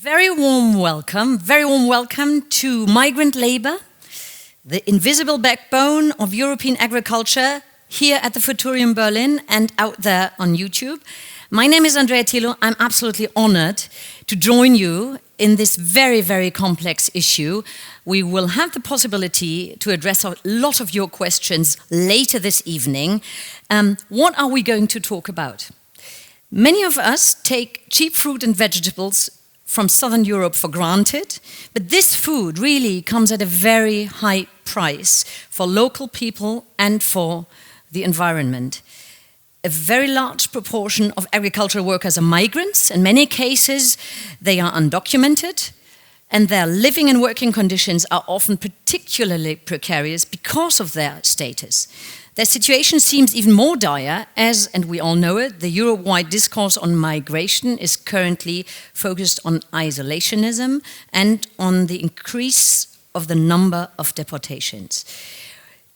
Very warm welcome to migrant labor, the invisible backbone of European agriculture, here at the Futurium Berlin and out there on YouTube. My name is Andrea Thilo. I'm absolutely honored to join you in this very, very complex issue. We will have the possibility to address a lot of your questions later this evening. What are we going to talk about? Many of us take cheap fruit and vegetables from Southern Europe for granted, but this food really comes at a very high price for local people and for the environment. A very large proportion of agricultural workers are migrants. In many cases, they are undocumented, and their living and working conditions are often particularly precarious because of their status. Their situation seems even more dire as, and we all know it, the Europe-wide discourse on migration is currently focused on isolationism and on the increase of the number of deportations.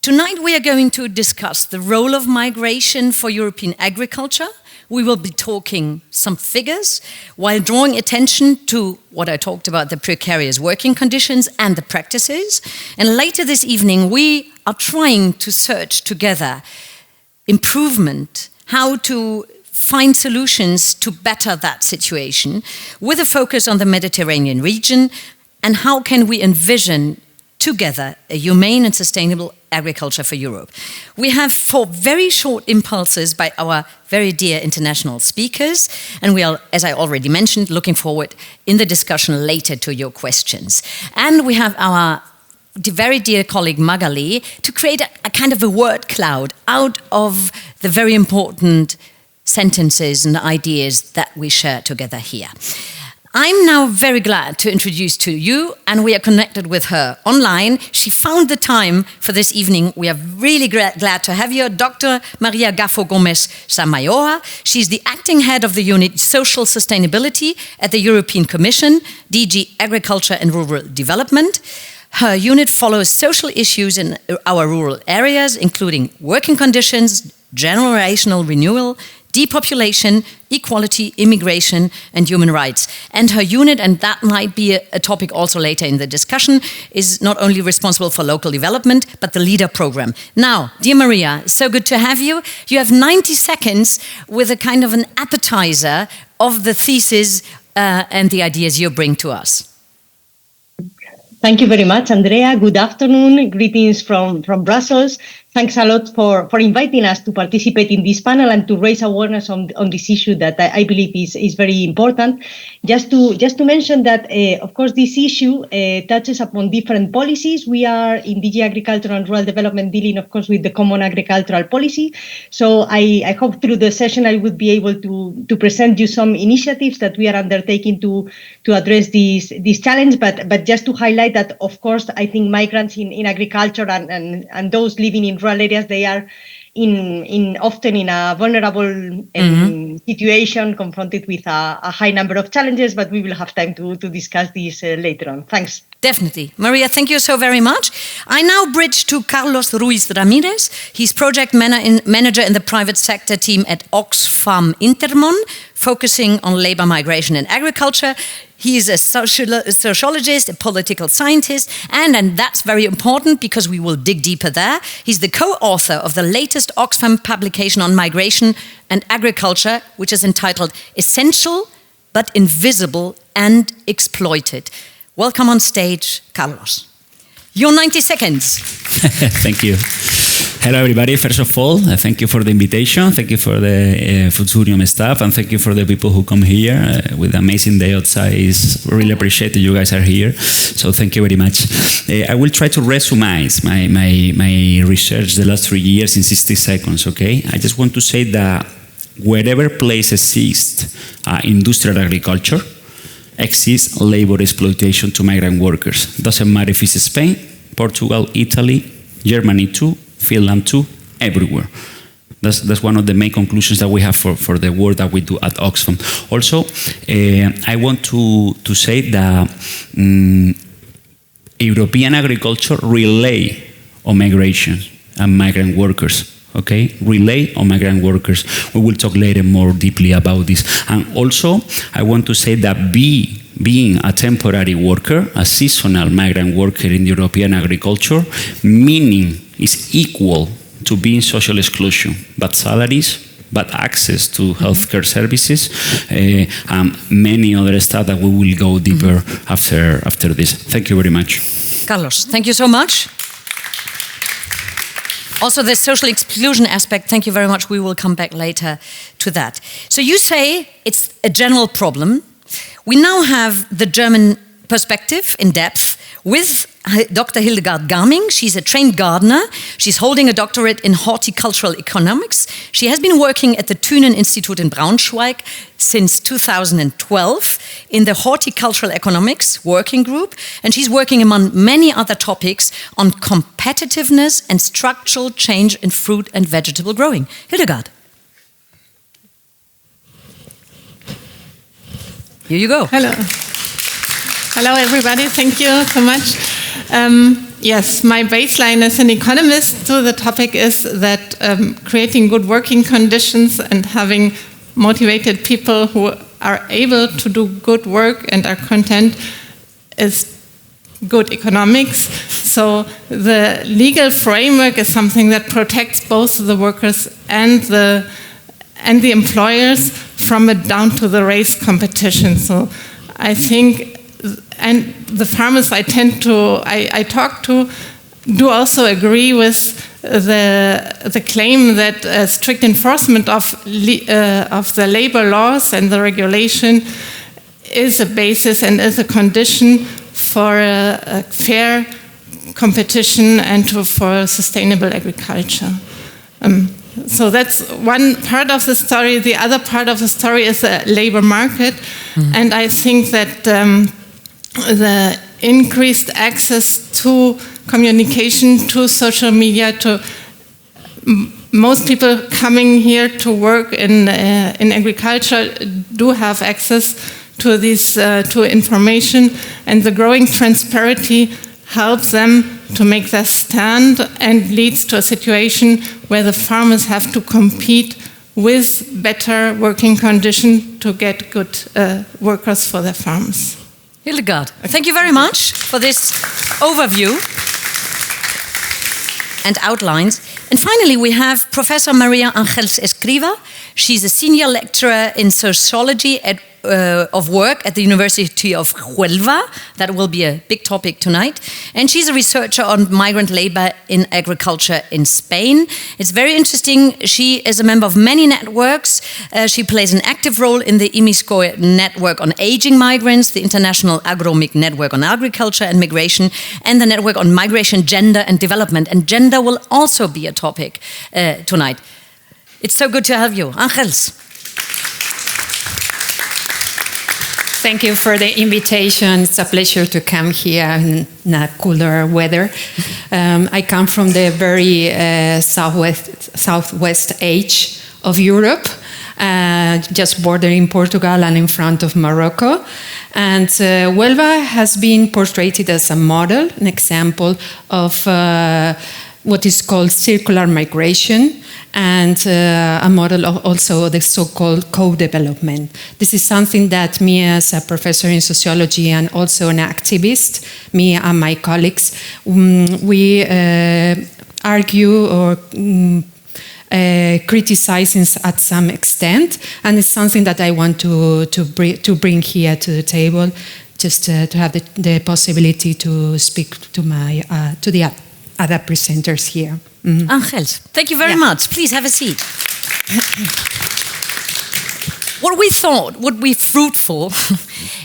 Tonight we are going to discuss the role of migration for European agriculture. We will be talking some figures while drawing attention to what I talked about, the precarious working conditions and the practices. And later this evening, we are trying to search together improvement, how to find solutions to better that situation with a focus on the Mediterranean region, and how can we envision together a humane and sustainable agriculture for Europe. We have 4 very short impulses by our very dear international speakers, and we are, as I already mentioned, looking forward in the discussion later to your questions. And we have our very dear colleague Magali to create a kind of a word cloud out of the very important sentences and ideas that we share together here. I'm now very glad to introduce to you, and we are connected with her online. She found the time for this evening. We are really glad to have you, Dr. Maria Gaffo Gomes Samayoa. She's the acting head of the unit Social Sustainability at the European Commission, DG Agriculture and Rural Development. Her unit follows social issues in our rural areas, including working conditions, generational renewal, depopulation, equality, immigration, and human rights. And her unit, and that might be a topic also later in the discussion, is not only responsible for local development, but the LEADER program. Now, dear Maria, so good to have you. You have 90 seconds with a kind of an appetizer of the thesis and the ideas you bring to us. Thank you very much, Andrea. Good afternoon. Greetings from Brussels. Thanks a lot for inviting us to participate in this panel and to raise awareness on this issue that I believe is very important. Just to mention that, of course, this issue touches upon different policies. We are in DG Agriculture and Rural Development dealing, of course, with the Common Agricultural Policy. So I hope through the session I would be able to present you some initiatives that we are undertaking to address this challenge. But just to highlight that, of course, I think migrants in agriculture and those living in rural areas, they are often in a vulnerable situation, confronted with a high number of challenges, but we will have time to discuss this later on. Thanks. Definitely. Maria, thank you so very much. I now bridge to Carlos Ruiz Ramirez. He's project manager in the private sector team at Oxfam Intermon, focusing on labor migration and agriculture. He is a sociologist, a political scientist, and that's very important because we will dig deeper there. He's the co-author of the latest Oxfam publication on migration and agriculture, which is entitled Essential but Invisible and Exploited. Welcome on stage, Carlos. Your 90 seconds. Thank you. Hello, everybody. First of all, thank you for the invitation. Thank you for the Futurium staff, and thank you for the people who come here with the amazing day outside. It's really appreciate that you guys are here. So thank you very much. I will try to resume my research the last 3 years in 60 seconds, okay? I just want to say that wherever place exists industrial agriculture, exists labor exploitation to migrant workers. Doesn't matter if it's Spain, Portugal, Italy, Germany too, Finland too, everywhere. That's one of the main conclusions that we have for the work that we do at Oxfam. Also, I want to say that European agriculture rely on migration and migrant workers. Okay, rely on migrant workers. We will talk later more deeply about this. And also, I want to say that be being a temporary worker, a seasonal migrant worker in European agriculture, meaning is equal to being social exclusion, bad salaries, bad access to healthcare services, and many other stuff that we will go deeper after this. Thank you very much. Carlos, thank you so much. Also, the social exclusion aspect, thank you very much. We will come back later to that. So you say it's a general problem. We now have the German perspective in depth with Dr. Hildegard Garming. She's a trained gardener. She's holding a doctorate in horticultural economics. She has been working at the Thünen Institute in Braunschweig since 2012 in the horticultural economics working group, and she's working among many other topics on competitiveness and structural change in fruit and vegetable growing. Hildegard. Here you go. Hello. Hello, everybody. Thank you so much. Yes, my baseline as an economist to the topic is that creating good working conditions and having motivated people who are able to do good work and are content is good economics. So the legal framework is something that protects both the workers and the employers from a down to the race competition. So I think, and the farmers I talk to do also agree with the claim that strict enforcement of the labor laws and the regulation is a basis and is a condition for a fair competition and for sustainable agriculture. So that's one part of the story. The other part of the story is the labor market. And I think that the increased access to communication, to social media, to most people coming here to work in agriculture do have access to this to information, and the growing transparency helps them to make their stand and leads to a situation where the farmers have to compete with better working conditions to get good workers for their farms. Hildegard, thank you very much for this overview and outlines. And finally, we have Professor Maria Ángels Escriva. She's a senior lecturer in sociology of work at the University of Huelva. That will be a big topic tonight. And she's a researcher on migrant labor in agriculture in Spain. It's very interesting. She is a member of many networks. She plays an active role in the IMISCO network on aging migrants, the International Agromic Network on Agriculture and Migration, and the network on migration, gender and development. And gender will also be a topic tonight. It's so good to have you. Ángels. Thank you for the invitation. It's a pleasure to come here in cooler weather. I come from the very southwest edge of Europe, just bordering Portugal and in front of Morocco. And Huelva has been portrayed as a model, an example of what is called circular migration, and a model of also the so-called co-development. This is something that me as a professor in sociology and also an activist, me and my colleagues, we argue or criticizing at some extent, and it's something that I want to bring here to the table, just to have the possibility to speak to the other presenters here. Ángels, thank you very much. Please have a seat. What we thought would be fruitful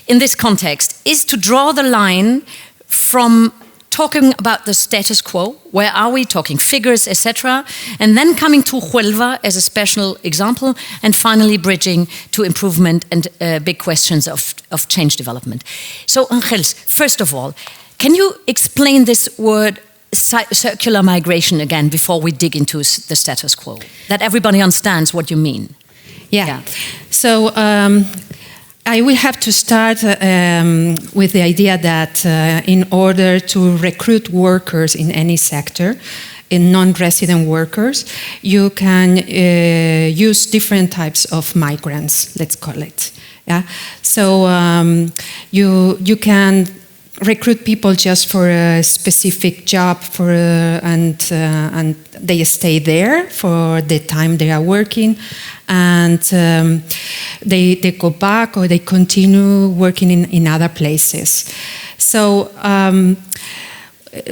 in this context is to draw the line from talking about the status quo, where are we, talking figures, etc., and then coming to Huelva as a special example, and finally bridging to improvement and big questions of change development. So, Ángels, first of all, can you explain this word circular migration again before we dig into the status quo, that everybody understands what you mean? Yeah. So I will have to start with the idea that in order to recruit workers in any sector, in non-resident workers, you can use different types of migrants, let's call it. Yeah, so you can recruit people just for a specific job and they stay there for the time they are working, and they go back or they continue working in other places. So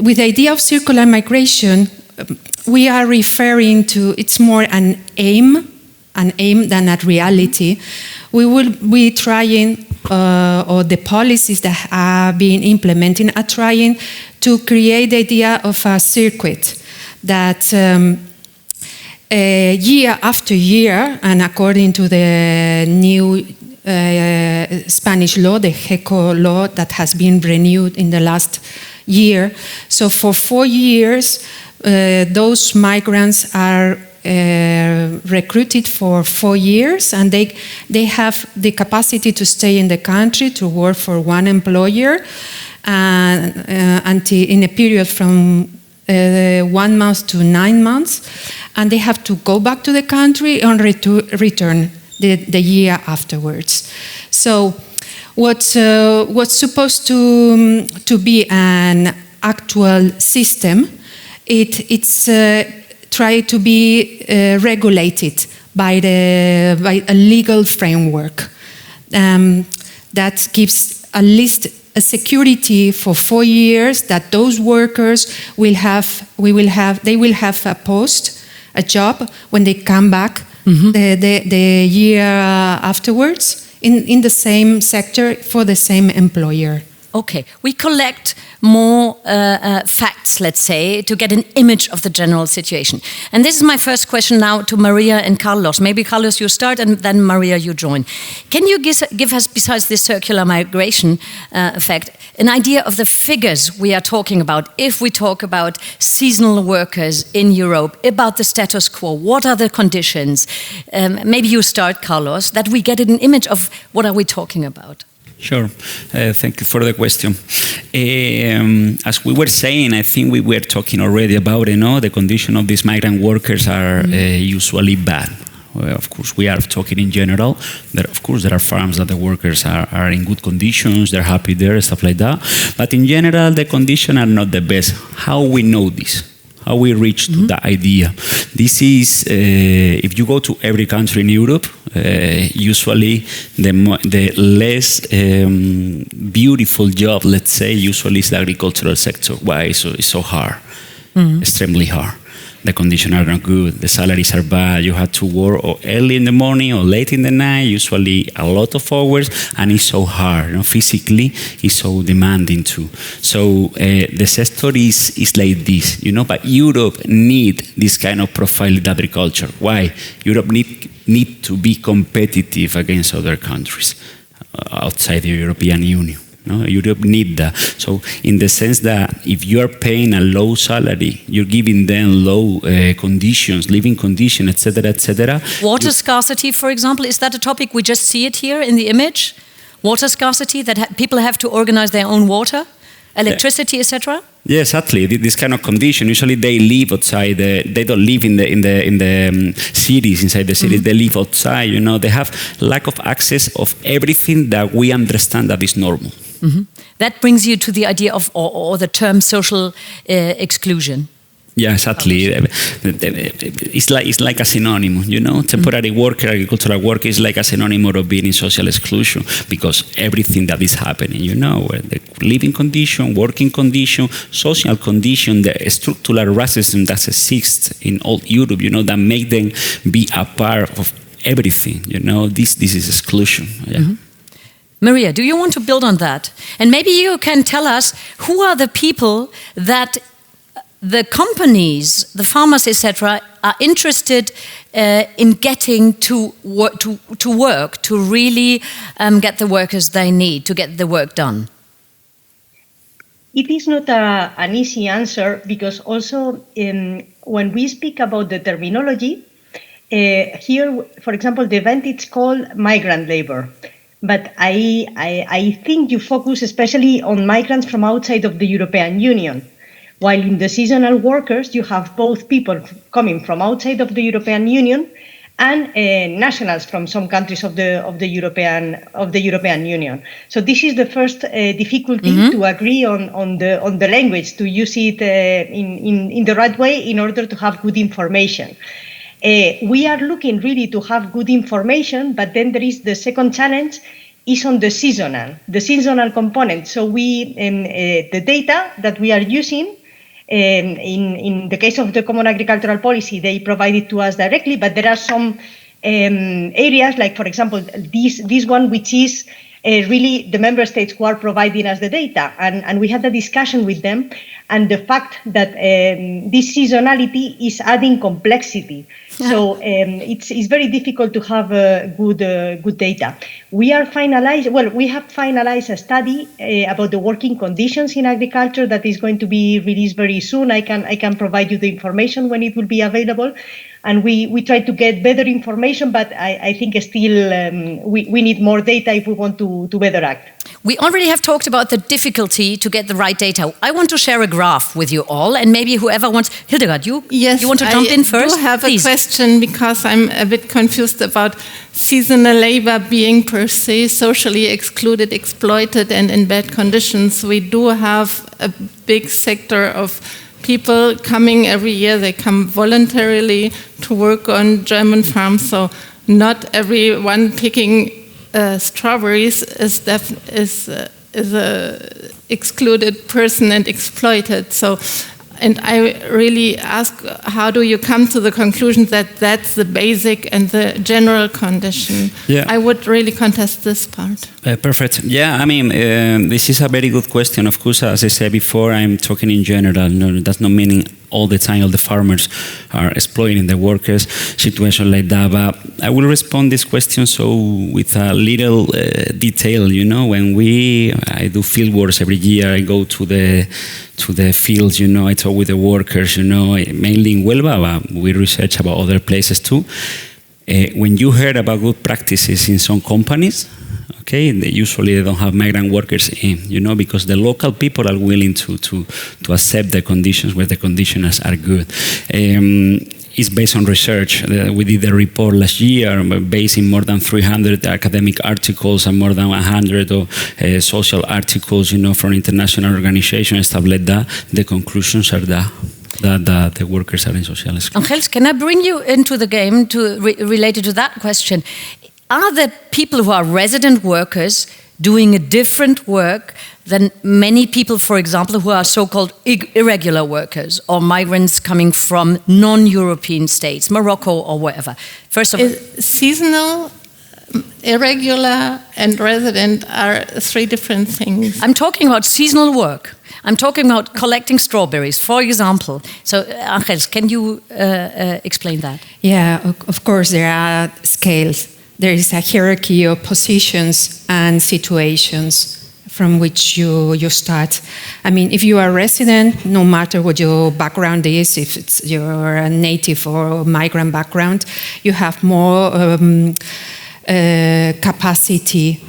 with the idea of circular migration, we are referring to, it's more an aim than a reality. We will be trying, or the policies that are being implemented are trying to create the idea of a circuit that year after year, and according to the new Spanish law, the GECO law that has been renewed in the last year. So for 4 years, those migrants are recruited for 4 years, and they have the capacity to stay in the country to work for one employer until in a period from 1 month to 9 months, and they have to go back to the country and return the year afterwards. So what's supposed to be an actual system, it's try to be regulated by a legal framework that gives at least a security for 4 years that those workers will have a post, a job when they come back the year afterwards in the same sector for the same employer. Okay, we collect more facts, let's say, to get an image of the general situation. And this is my first question now to Maria and Carlos. Maybe Carlos, you start, and then Maria, you join. Can you give us, besides this circular migration effect, an idea of the figures we are talking about if we talk about seasonal workers in Europe, about the status quo? What are the conditions? Maybe you start, Carlos, that we get an image of what are we talking about. Sure. Thank you for the question. As we were saying, I think we were talking already about it, the condition of these migrant workers are usually bad. Well, of course, we are talking in general. There are farms that the workers are in good conditions, they're happy there, stuff like that. But in general, the conditions are not the best. How we know this? How we reach to the idea? This is, if you go to every country in Europe, usually the less beautiful job, let's say, usually is the agricultural sector. Why? It's so hard, extremely hard. The conditions are not good, the salaries are bad, you have to work or early in the morning or late in the night, usually a lot of hours, and it's so hard, physically it's so demanding too. So the sector is like this, but Europe need this kind of profile in agriculture. Why? Europe need to be competitive against other countries outside the European Union. Europe need that. So in the sense that if you are paying a low salary, you're giving them low conditions, living conditions, etc., etc. Water scarcity, for example, is that a topic? We just see it here in the image. Water scarcity, that people have to organize their own water, electricity, etc. Yeah, exactly. This kind of condition. Usually, they live outside. They don't live in the cities. Inside the cities, they live outside. They have lack of access of everything that we understand that is normal. That brings you to the idea of or the term social exclusion. Yeah, exactly. It's like a synonym, Temporary worker, agricultural worker is like a synonym of being in social exclusion because everything that is happening, the living condition, working condition, social condition, the structural racism that exists in all Europe, that make them be a part of everything, This is exclusion. Yeah. Maria, do you want to build on that? And maybe you can tell us who are the people that the companies, the farmers, etc., are interested in getting to work to really get the workers they need to get the work done? It is not an easy answer because also when we speak about the terminology, here, for example, the event it's called migrant labor. But I think you focus especially on migrants from outside of the European Union. While in the seasonal workers, you have both people coming from outside of the European Union and nationals from some countries of the European Union. So this is the first difficulty to agree on the language, to use it in the right way in order to have good information. We are looking really to have good information, but then there is the second challenge is on the seasonal component. So the data that we are using, in the case of the Common Agricultural Policy, they provide it to us directly, but there are some areas, like, for example, this one, which is really the member states who are providing us the data. And we had a discussion with them, and the fact that this seasonality is adding complexity. So it's very difficult to have good data. We have finalized a study about the working conditions in agriculture that is going to be released very soon. I can provide you the information when it will be available. And we try to get better information, but I think still we need more data if we want to better act. We already have talked about the difficulty to get the right data. I want to share a graph with you all, and maybe whoever wants... Hildegard, you want to jump in first? I do have Please. a question, because I'm a bit confused about seasonal labor being per se socially excluded, exploited, and in bad conditions. We do have a big sector of people coming every year. They come voluntarily to work on German farms, so not everyone picking strawberries is a excluded person and exploited. So, and I really ask, how do you come to the conclusion that that's the basic and the general condition? Yeah. I would really contest this part. Perfect. Yeah, I mean, this is a very good question. Of course, as I said before, I'm talking in general. No, that's not meaning all the time all the farmers are exploiting the workers, situation like that. But I will respond this question with a little detail. When I do field works every year, I go to the fields. I talk with the workers. Mainly in Huelva, but we research about other places too. When you heard about good practices in some companies, okay, usually they don't have migrant workers in, because the local people are willing to accept the conditions where the conditions are good. It's based on research. We did a report last year based in more than 300 academic articles and more than 100 social articles, from international organizations, stuff like that. The conclusions are that the workers are in social exclusion. Angels, can I bring you into the game related to that question? Are the people who are resident workers doing a different work than many people, for example, who are so-called irregular workers or migrants coming from non-European states, Morocco or wherever? First of all, seasonal, irregular, and resident are three different things. I'm talking about seasonal work. I'm talking about collecting strawberries, for example. So, Angels, can you explain that? Yeah, of course, there are scales. There is a hierarchy of positions and situations from which you start. I mean, if you are a resident, no matter what your background is, if you're a native or migrant background, you have more capacity,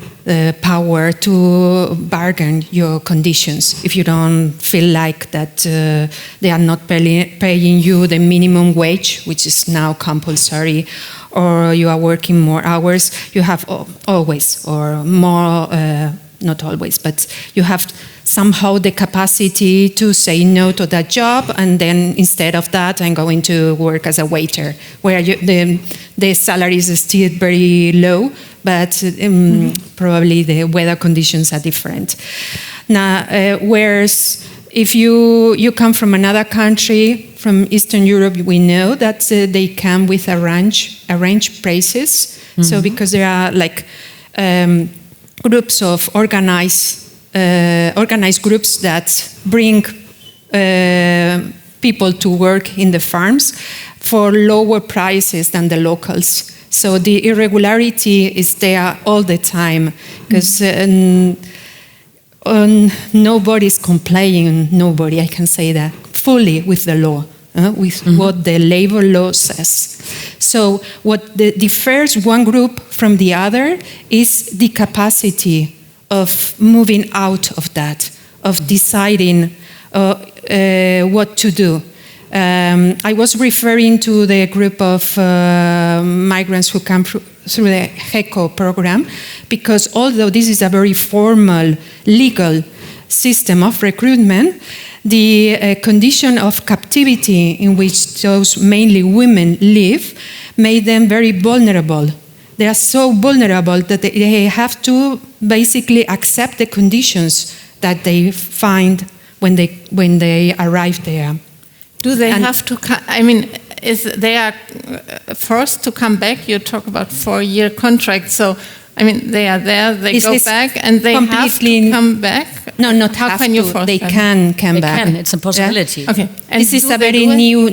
power to bargain your conditions. If you don't feel like that they are not paying you the minimum wage, which is now compulsory, or you are working more hours, you have always, or more, not always, but you have somehow the capacity to say no to that job, and then instead of that, I'm going to work as a waiter, where the salary is still very low, but probably the weather conditions are different. Now, whereas if you come from another country, from Eastern Europe, we know that they come with arranged prices. Mm-hmm. So because there are like groups of organized groups that bring people to work in the farms for lower prices than the locals. So the irregularity is there all the time because nobody's complaining, nobody, I can say that, fully with the law, with what the labor law says. So what differs one group from the other is the capacity of moving out of that, of deciding what to do. I was referring to the group of migrants who come through the HECO program, because although this is a very formal legal system of recruitment, the condition of captivity in which those mainly women live made them very vulnerable. They are so vulnerable that they have to basically accept the conditions that they find when they arrive there. Do they have to? They are forced to come back? You talk about 4-year contracts, so they are there. They go back, and they have to come back. No, not how have can to. You force they them? can come They back. can. It's a possibility. Yeah? Okay. And this is a very new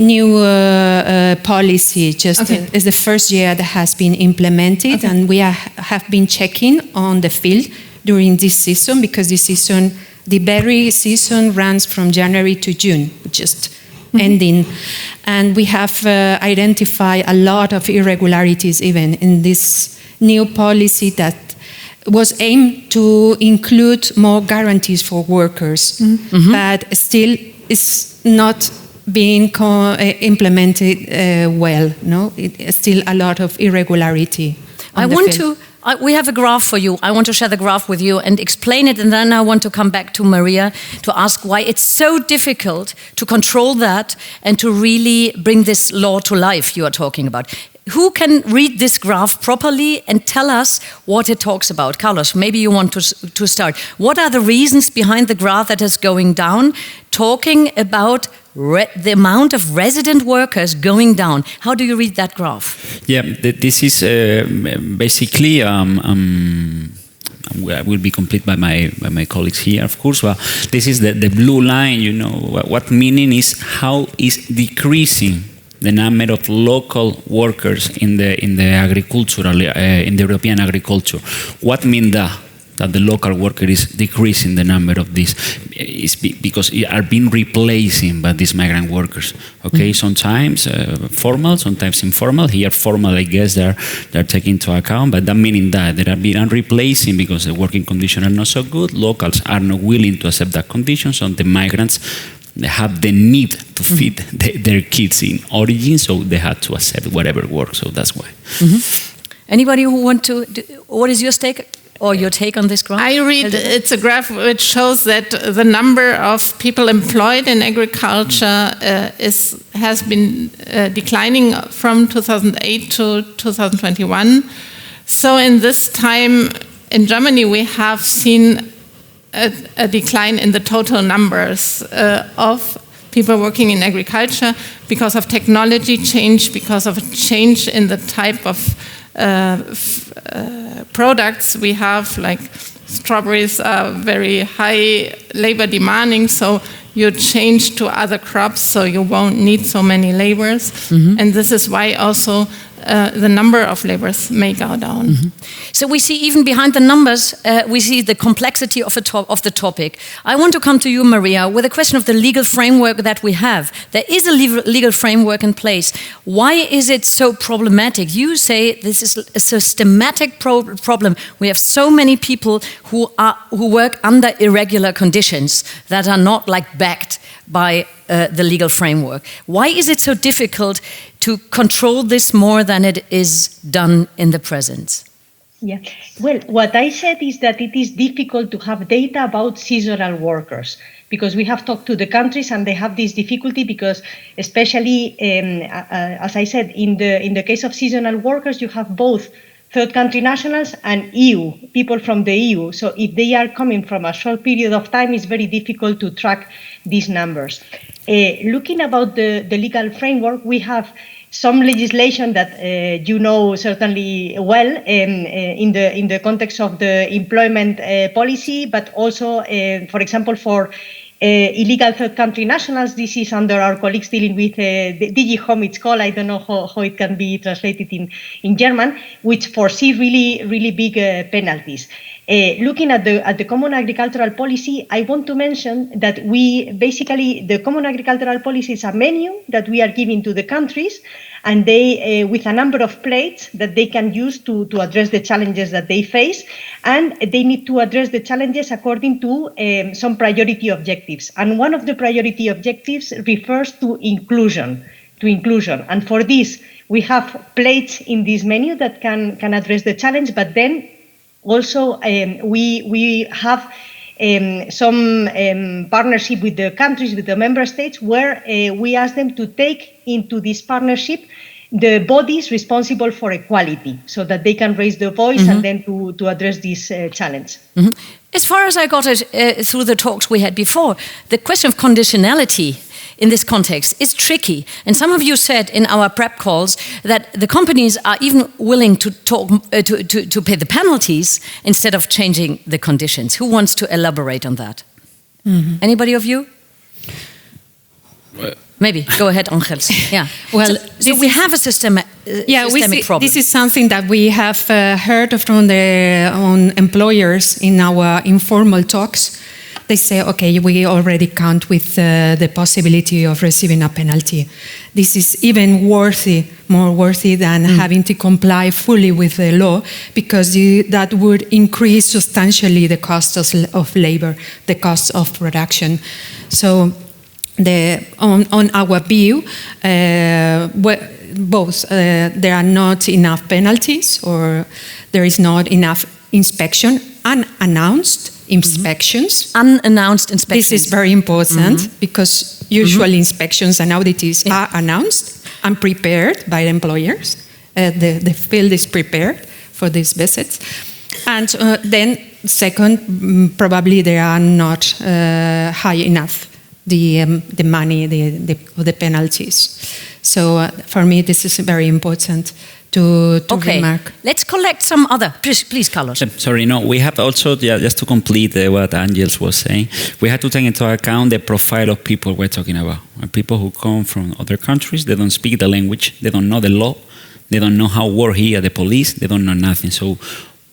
policy. It's the first year that has been implemented, and we have been checking on the field during this season, because the berry season runs from January to June, just ending, and we have identified a lot of irregularities even in this new policy that was aimed to include more guarantees for workers, but still is not being implemented well. No, it's still a lot of irregularity. We have a graph for you. I want to share the graph with you and explain it, and then I want to come back to Maria to ask why it's so difficult to control that and to really bring this law to life you are talking about. Who can read this graph properly and tell us what it talks about? Carlos, maybe you want to start. What are the reasons behind the graph that is going down, talking about the amount of resident workers going down? How do you read that graph? Yeah, this is basically. I will be complete by my colleagues here, of course. Well, this is the blue line. What meaning is how is decreasing the number of local workers in the agricultural in the European agriculture. What mean that the local worker is decreasing the number of these is because it are being replacing by these migrant workers. Okay, sometimes formal, sometimes informal. Here formal, I guess they're taking into account, but that meaning that they are being replacing because the working conditions are not so good. Locals are not willing to accept that condition, so the migrants they have the need to feed their kids in origin, so they have to accept whatever works. So that's why. Anybody who want to? What is your take? Or your take on this graph? I read it's a graph which shows that the number of people employed in agriculture has been declining from 2008 to 2021. So in this time in Germany we have seen a decline in the total numbers of people working in agriculture because of technology change, because of a change in the type of products we have, like strawberries are very high labor demanding, so you change to other crops, so you won't need so many laborers. And this is why also the number of laborers may go down. So we see even behind the numbers, we see the complexity of the topic. I want to come to you, Maria, with a question of the legal framework that we have. There is a legal framework in place. Why is it so problematic? You say this is a systematic problem. We have so many people who work under irregular conditions that are not backed by the legal framework. Why is it so difficult to control this more than it is done in the present? Yeah, well, what I said is that it is difficult to have data about seasonal workers, because we have talked to the countries and they have this difficulty because, especially as I said, in the case of seasonal workers, you have both third country nationals and EU, people from the EU. So if they are coming from a short period of time, it's very difficult to track these numbers. Looking about the legal framework, we have some legislation that you know certainly well in the context of the employment policy, but also, for example, for illegal third country nationals. This is under our colleagues dealing with DG Home, it's called. I don't know how it can be translated in German, which foresee really big penalties. Looking at the Common Agricultural Policy, I want to mention that the Common Agricultural Policy is a menu that we are giving to the countries, and they, with a number of plates that they can use to address the challenges that they face, and they need to address the challenges according to some priority objectives. And one of the priority objectives refers to inclusion. And for this, we have plates in this menu that can address the challenge, but then also, we have some partnership with the countries, with the member states, where we ask them to take into this partnership the bodies responsible for equality, so that they can raise their voice and then to address this challenge. As far as I got it through the talks we had before, the question of conditionality in this context is tricky. And some of you said in our prep calls that the companies are even willing to to pay the penalties instead of changing the conditions. Who wants to elaborate on that? Anybody of you? Maybe go ahead, Angels. Yeah. Well, so we have a systemic problem. This is something that we have heard from the employers in our informal talks. They say, okay, we already count with the possibility of receiving a penalty. This is even more worthy than having to comply fully with the law, because that would increase substantially the cost of labor, the cost of production. So on our view, both there are not enough penalties, or there is not enough inspection, unannounced inspections. Unannounced inspections. This is very important because usually inspections and audits are announced and prepared by the employers. The field is prepared for these visits. And then second, probably they are not high enough, the money, the penalties. So for me, this is very important to remark. Let's collect some other. Please, Carlos. Sorry, no, we have also, just to complete what Angels was saying, we have to take into account the profile of people we're talking about. People who come from other countries, they don't speak the language, they don't know the law, they don't know how work here, the police, they don't know nothing. So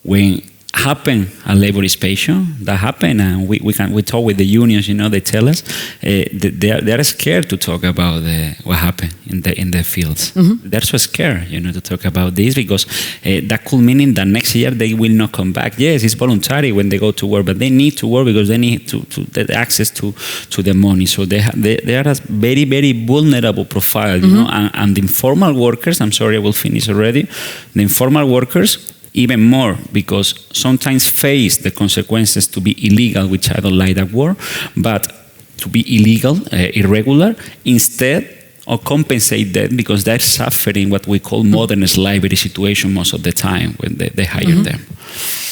when happen a labor inspection, that happen, and we talk with the unions, they tell us they are scared to talk about what happened in the fields. They're so scared, to talk about this, because that could mean that next year they will not come back. Yes, it's voluntary when they go to work, but they need to work because they need to get access to the money. So they are a very, very vulnerable profile, and the informal workers, I'm sorry, I will finish already, the informal workers, even more, because sometimes face the consequences to be illegal, which I don't like that word, but to be illegal, irregular, instead of compensate them, because they're suffering what we call modern slavery situation most of the time when they hire them.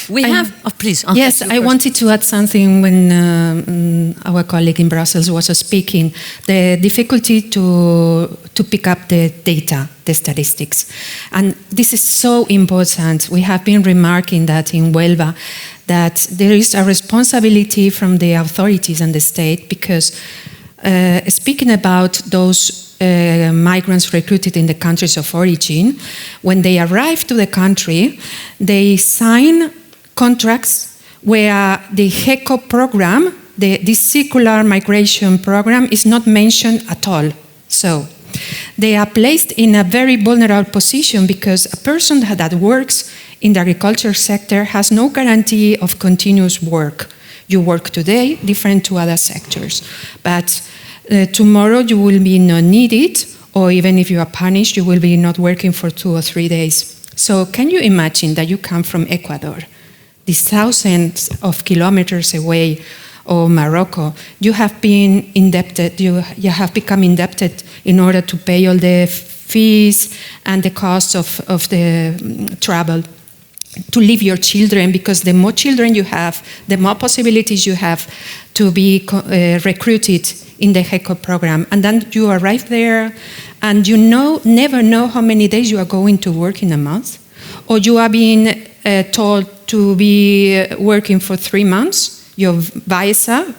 We have, please. Yes, I wanted to add something when our colleague in Brussels was speaking. The difficulty to pick up the data, the statistics. And this is so important. We have been remarking that in Huelva, that there is a responsibility from the authorities and the state, because speaking about those migrants recruited in the countries of origin, when they arrive to the country, they sign contracts where the HECO program, the circular migration program, is not mentioned at all. So they are placed in a very vulnerable position, because a person that works in the agriculture sector has no guarantee of continuous work. You work today, different to other sectors, but tomorrow you will be not needed, or even if you are punished, you will be not working for 2 or 3 days. So can you imagine that you come from Ecuador, these thousands of kilometers away, or Morocco? You have been indebted, you have become indebted in order to pay all the fees and the costs of the travel, to leave your children, because the more children you have, the more possibilities you have to be recruited in the HECO program. And then you arrive there and you never know how many days you are going to work in a month, or you are being told to be working for 3 months, your visa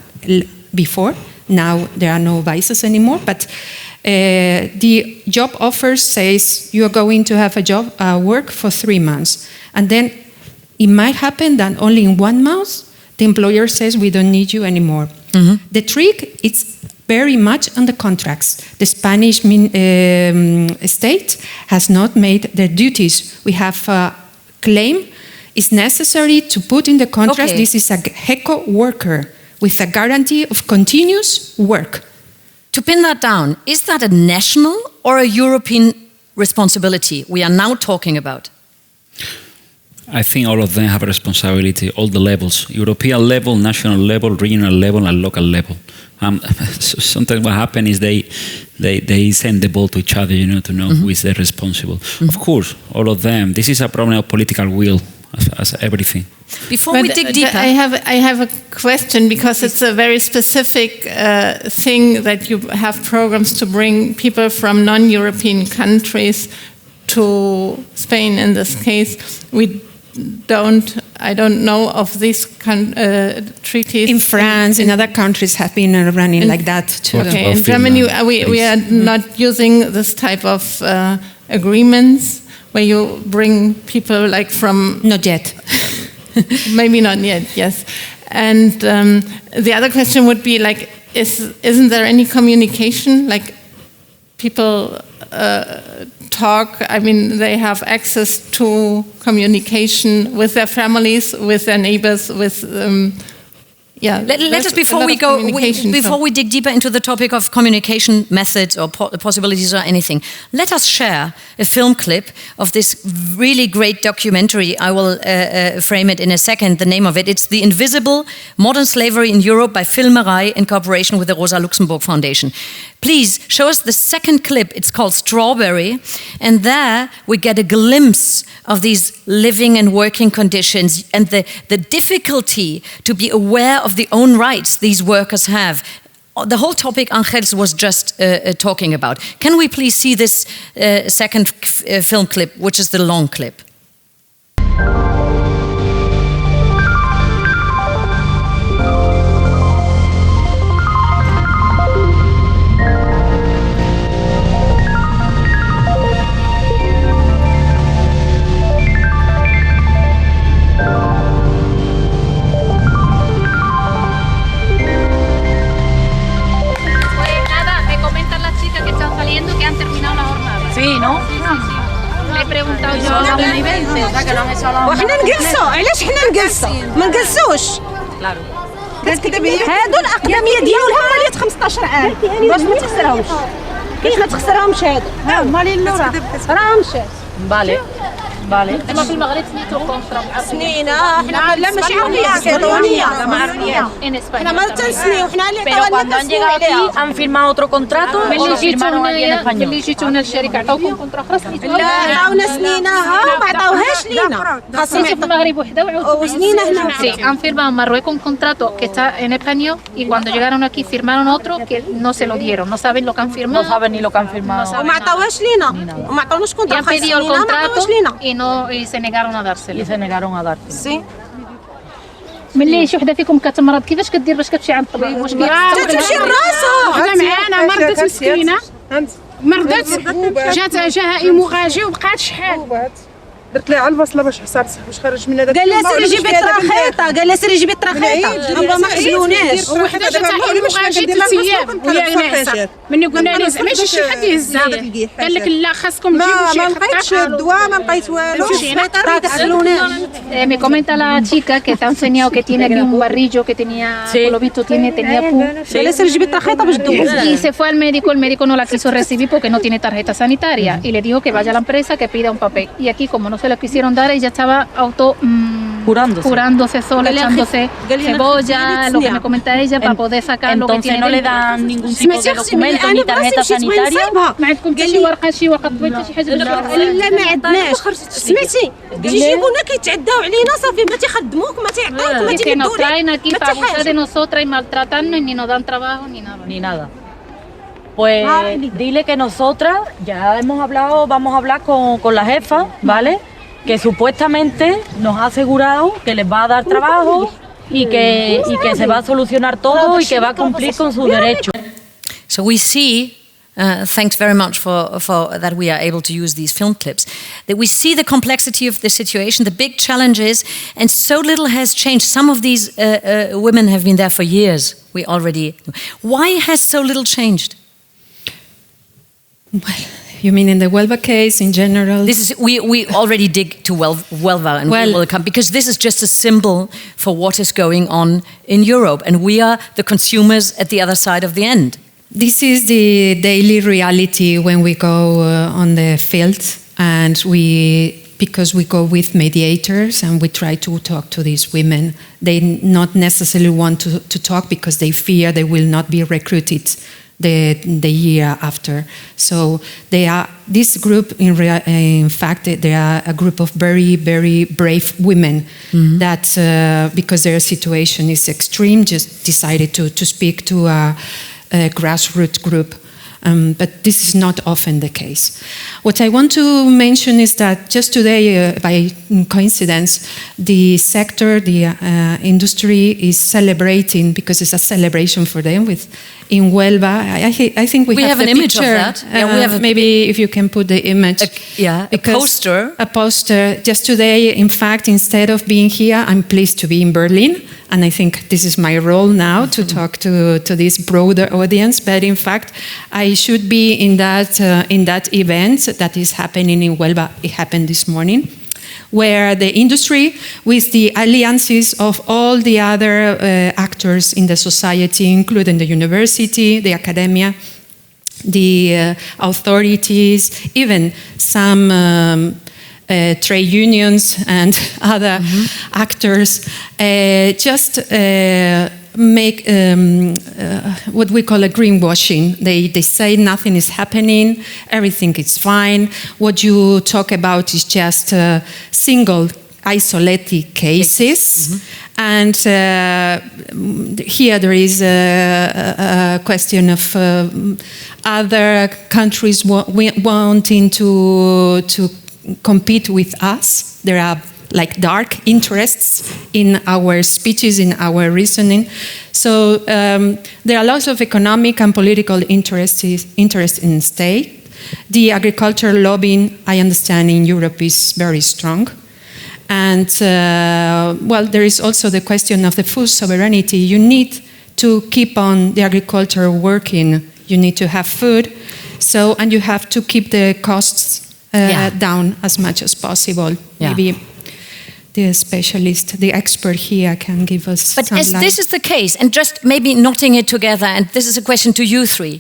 before. Now there are no visas anymore, but the job offer says you are going to have a job work for 3 months. And then It might happen that only in 1 month, the employer says we don't need you anymore. The trick is very much on the contracts. The Spanish state has not made their duties. We have a claim. It's necessary to put in the contract this is a HECO worker with a guarantee of continuous work. To pin that down, is that a national or a European responsibility we are now talking about? I think all of them have a responsibility, all the levels, European level, national level, regional level, and local level. Sometimes what happens is they send the ball to each other, to know who is the responsible. Of course, all of them. This is a problem of political will, as everything. Before we dig deeper, I have a question, because it's a very specific thing that you have programs to bring people from non-European countries to Spain. In this case, I don't know of these treaties. In France, in other countries have been running like that too. Okay, in Germany we are not using this type of agreements where you bring people like from... Not yet. Maybe not yet, yes. And the other question would be like, isn't there any communication? Like people talk, I mean, they have access to communication with their families, with their neighbors, with Let us, before we dig deeper into the topic of communication methods or possibilities or anything, let us share a film clip of this really great documentary. I will frame it in a second, the name of it. It's The Invisible Modern Slavery in Europe by Filmerei in cooperation with the Rosa Luxemburg Foundation. Please show us the second clip. It's called Strawberry. And there we get a glimpse of these living and working conditions and the difficulty to be aware of the own rights these workers have. The whole topic Ángels was just talking about. Can we please see this second film clip, which is the long clip? وحنا نجلسوا علاش حنا نجلسوا ما نجلسوش هادو الاقدميه ديالهم ماليات 15 عام واش ما تخسرهمش كيف ما تخسرهمش هادو مالين اللورا راه مشات بالي اما في المغرب سنيتو كونطرا سنينا حنا لا ماشي عربيه كاتالونيا ما عربيه حنا ما تنسنيو حنا اللي عطاونا عليها han firmado otro contrato o lo firmaron aquí en español اللي جيتونا الشركه عطاوكم كونطرا اخرى سنيتو لا عطاونا سنيناها ما عطاوهاش لينا خاصهم في المغرب وحده وسنينا هنا sí han firmado en Marruecos un contrato que está en español y cuando llegaron aquí firmaron otro que no se lo dieron no saben lo que han firmado no saben ni lo que han firmado وما عطاوهاش لينا وما عطاوناش كونطرا han pedido el contrato y se negaron a dárselo. Sí. ملي شي وحده فيكم كتمرض كيفاش كدير باش كتمشي عند الطبيب واش كتمشي لراسها انا معانا مرضت مسكينه مرضت جاها هيموغاجي وبقات شحال درت لها على البصله باش حصلت باش خرج من هذاك قال لها سيري جيبي طراخيطه قال لها سيري جيبي طراخيطه هو ما خلوناش وحده جاتها هيموغاجي 3 ايام وهي ناعسه ملي قلنا لها زعما شي حد يهزها قال لك لا خاصكم تجيبوا شي ما لقيتش الدواء ما لقيت والو me comenta la chica que te ha enseñado que tiene aquí un barrillo que tenía por lo visto tenía قال لها سيري جيبي طراخيطه باش تدوز y se fue al médico el médico no la quiso recibir porque no tiene tarjeta sanitaria y le dijo que vaya a la empresa que pida un papel y aquí como no se la quisieron dar ella estaba curándose sola, echándose cebolla, lo que me comenta ella, para poder sacar lo que tiene. Entonces no le dan ningún tipo de documento ni tarjeta sanitaria. ما عندكم شي ورقه شي طبيب شي حاجه لا ما عندناش سمعتي تيجيبونا كيتعداو علينا صافي ما تيخدموك ما تيعطيوك ما تيديروك nos traen aquí para abusar de nosotras y maltratarnos y ni nos dan trabajo ni nada. Pues dile que nosotras ya hemos hablado, vamos a hablar con la jefa, ¿vale? Que supuestamente nos ha asegurado que les va a dar trabajo y que se va a solucionar todo y que va a cumplir con sus derechos. So we see Thanks very much for that we are able to use these film clips. That we see the complexity of the situation, the big challenges, and so little has changed. Some of these women have been there for years. We already. Why has so little changed? Well, you mean in the Huelva case in general? This is we already dig to Huelva, and we will come because this is just a symbol for what is going on in Europe, and we are the consumers at the other side of the end. This is the daily reality when we go on the field, and because we go with mediators and we try to talk to these women. They not necessarily want to talk because they fear they will not be recruited the year after. So they are this group. In fact, they are a group of very, very brave women that, because their situation is extreme, just decided to speak to a grassroots group. But this is not often the case. What I want to mention is that just today, by coincidence, the sector, the industry is celebrating, because it's a celebration for them, in Huelva. I think we have an image picture. Of that. Yeah, we have maybe if you can put the image. A poster. A poster. Just today, in fact, instead of being here, I'm pleased to be in Berlin. And I think this is my role now to talk to this broader audience. But in fact, I should be in that event that is happening in Huelva. It happened this morning, where the industry, with the alliances of all the other actors in the society, including the university, the academia, the authorities, even some trade unions and other actors, just make what we call a greenwashing. They say nothing is happening, everything is fine. What you talk about is just single isolated cases. And here there is a question of other countries wanting to compete with us. There are like dark interests in our speeches, in our reasoning. So there are lots of economic and political interest in state. The agricultural lobbying, I understand, in Europe is very strong. And there is also the question of the food sovereignty. You need to keep on the agriculture working. You need to have food. And you have to keep the costs down as much as possible. Yeah. Maybe the specialist, the expert here can give us some light. But this is the case, and just maybe knotting it together, and this is a question to you three.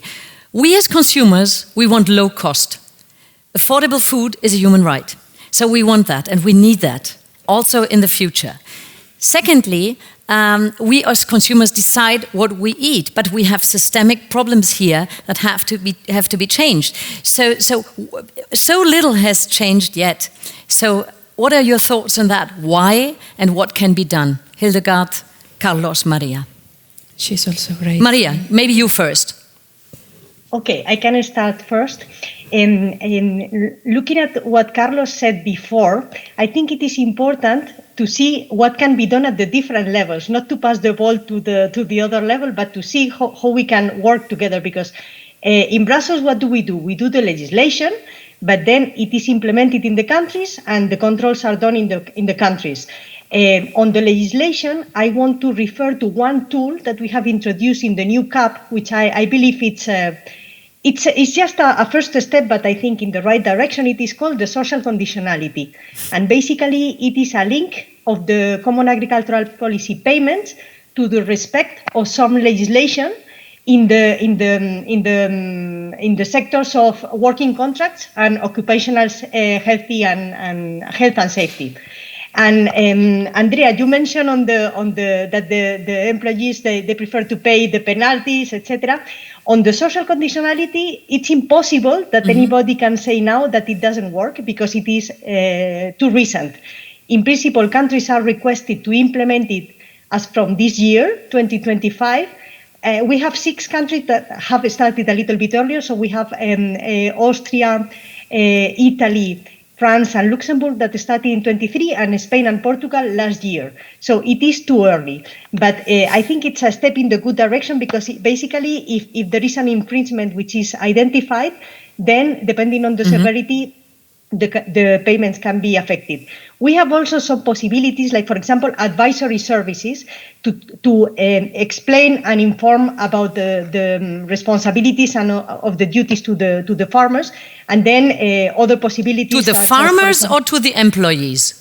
We as consumers, we want low cost. Affordable food is a human right. So we want that, and we need that, also in the future. Secondly, we as consumers decide what we eat, but we have systemic problems here that have to be changed. So little has changed yet. So what are your thoughts on that? Why and what can be done? Hildegard, Carlos, Maria. She's also great. Maria, maybe you first. Okay, I can start first. In looking at what Carlos said before, I think it is important to see what can be done at the different levels, not to pass the ball to the other level, but to see how we can work together. Because in Brussels, what do? We do the legislation, but then it is implemented in the countries, and the controls are done in the countries. On the legislation, I want to refer to one tool that we have introduced in the new CAP, which I believe it's just a first step, but I think in the right direction. It is called the social conditionality. And basically, it is a link of the Common Agricultural Policy payments to the respect of some legislation in the sectors of working contracts and occupational health and safety. And Andrea, you mentioned that the employees they prefer to pay the penalties, etc. On the social conditionality, it's impossible that anybody can say now that it doesn't work, because it is too recent. In principle, countries are requested to implement it as from this year, 2025. We have 6 countries that have started a little bit earlier. So we have Austria, Italy, France and Luxembourg that started in 23, and Spain and Portugal last year. So it is too early. But I think it's a step in the good direction, because basically if there is an infringement which is identified, then depending on the severity, the payments can be affected. We have also some possibilities, like, for example, advisory services to explain and inform about the responsibilities and of the duties to the farmers, and then other possibilities. To the farmers or to the employees?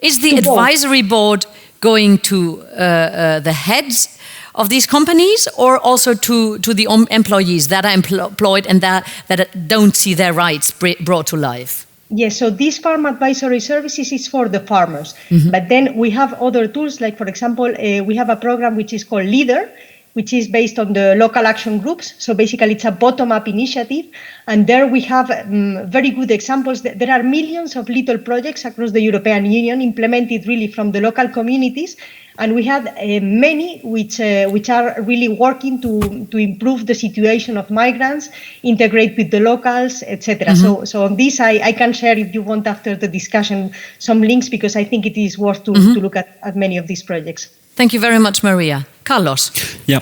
Is the advisory board going to the heads of these companies, or also to the employees that are employed and that don't see their rights brought to life? Yes, so this farm advisory services is for the farmers. But then we have other tools, like, for example, we have a program which is called LEADER, which is based on the local action groups. So basically it's a bottom-up initiative. And there we have very good examples. There are millions of little projects across the European Union implemented really from the local communities. And we have many which are really working to improve the situation of migrants, integrate with the locals, etc. So on this, I can share, if you want, after the discussion, some links, because I think it is worth to look at many of these projects. Thank you very much, Maria. Carlos. Yeah.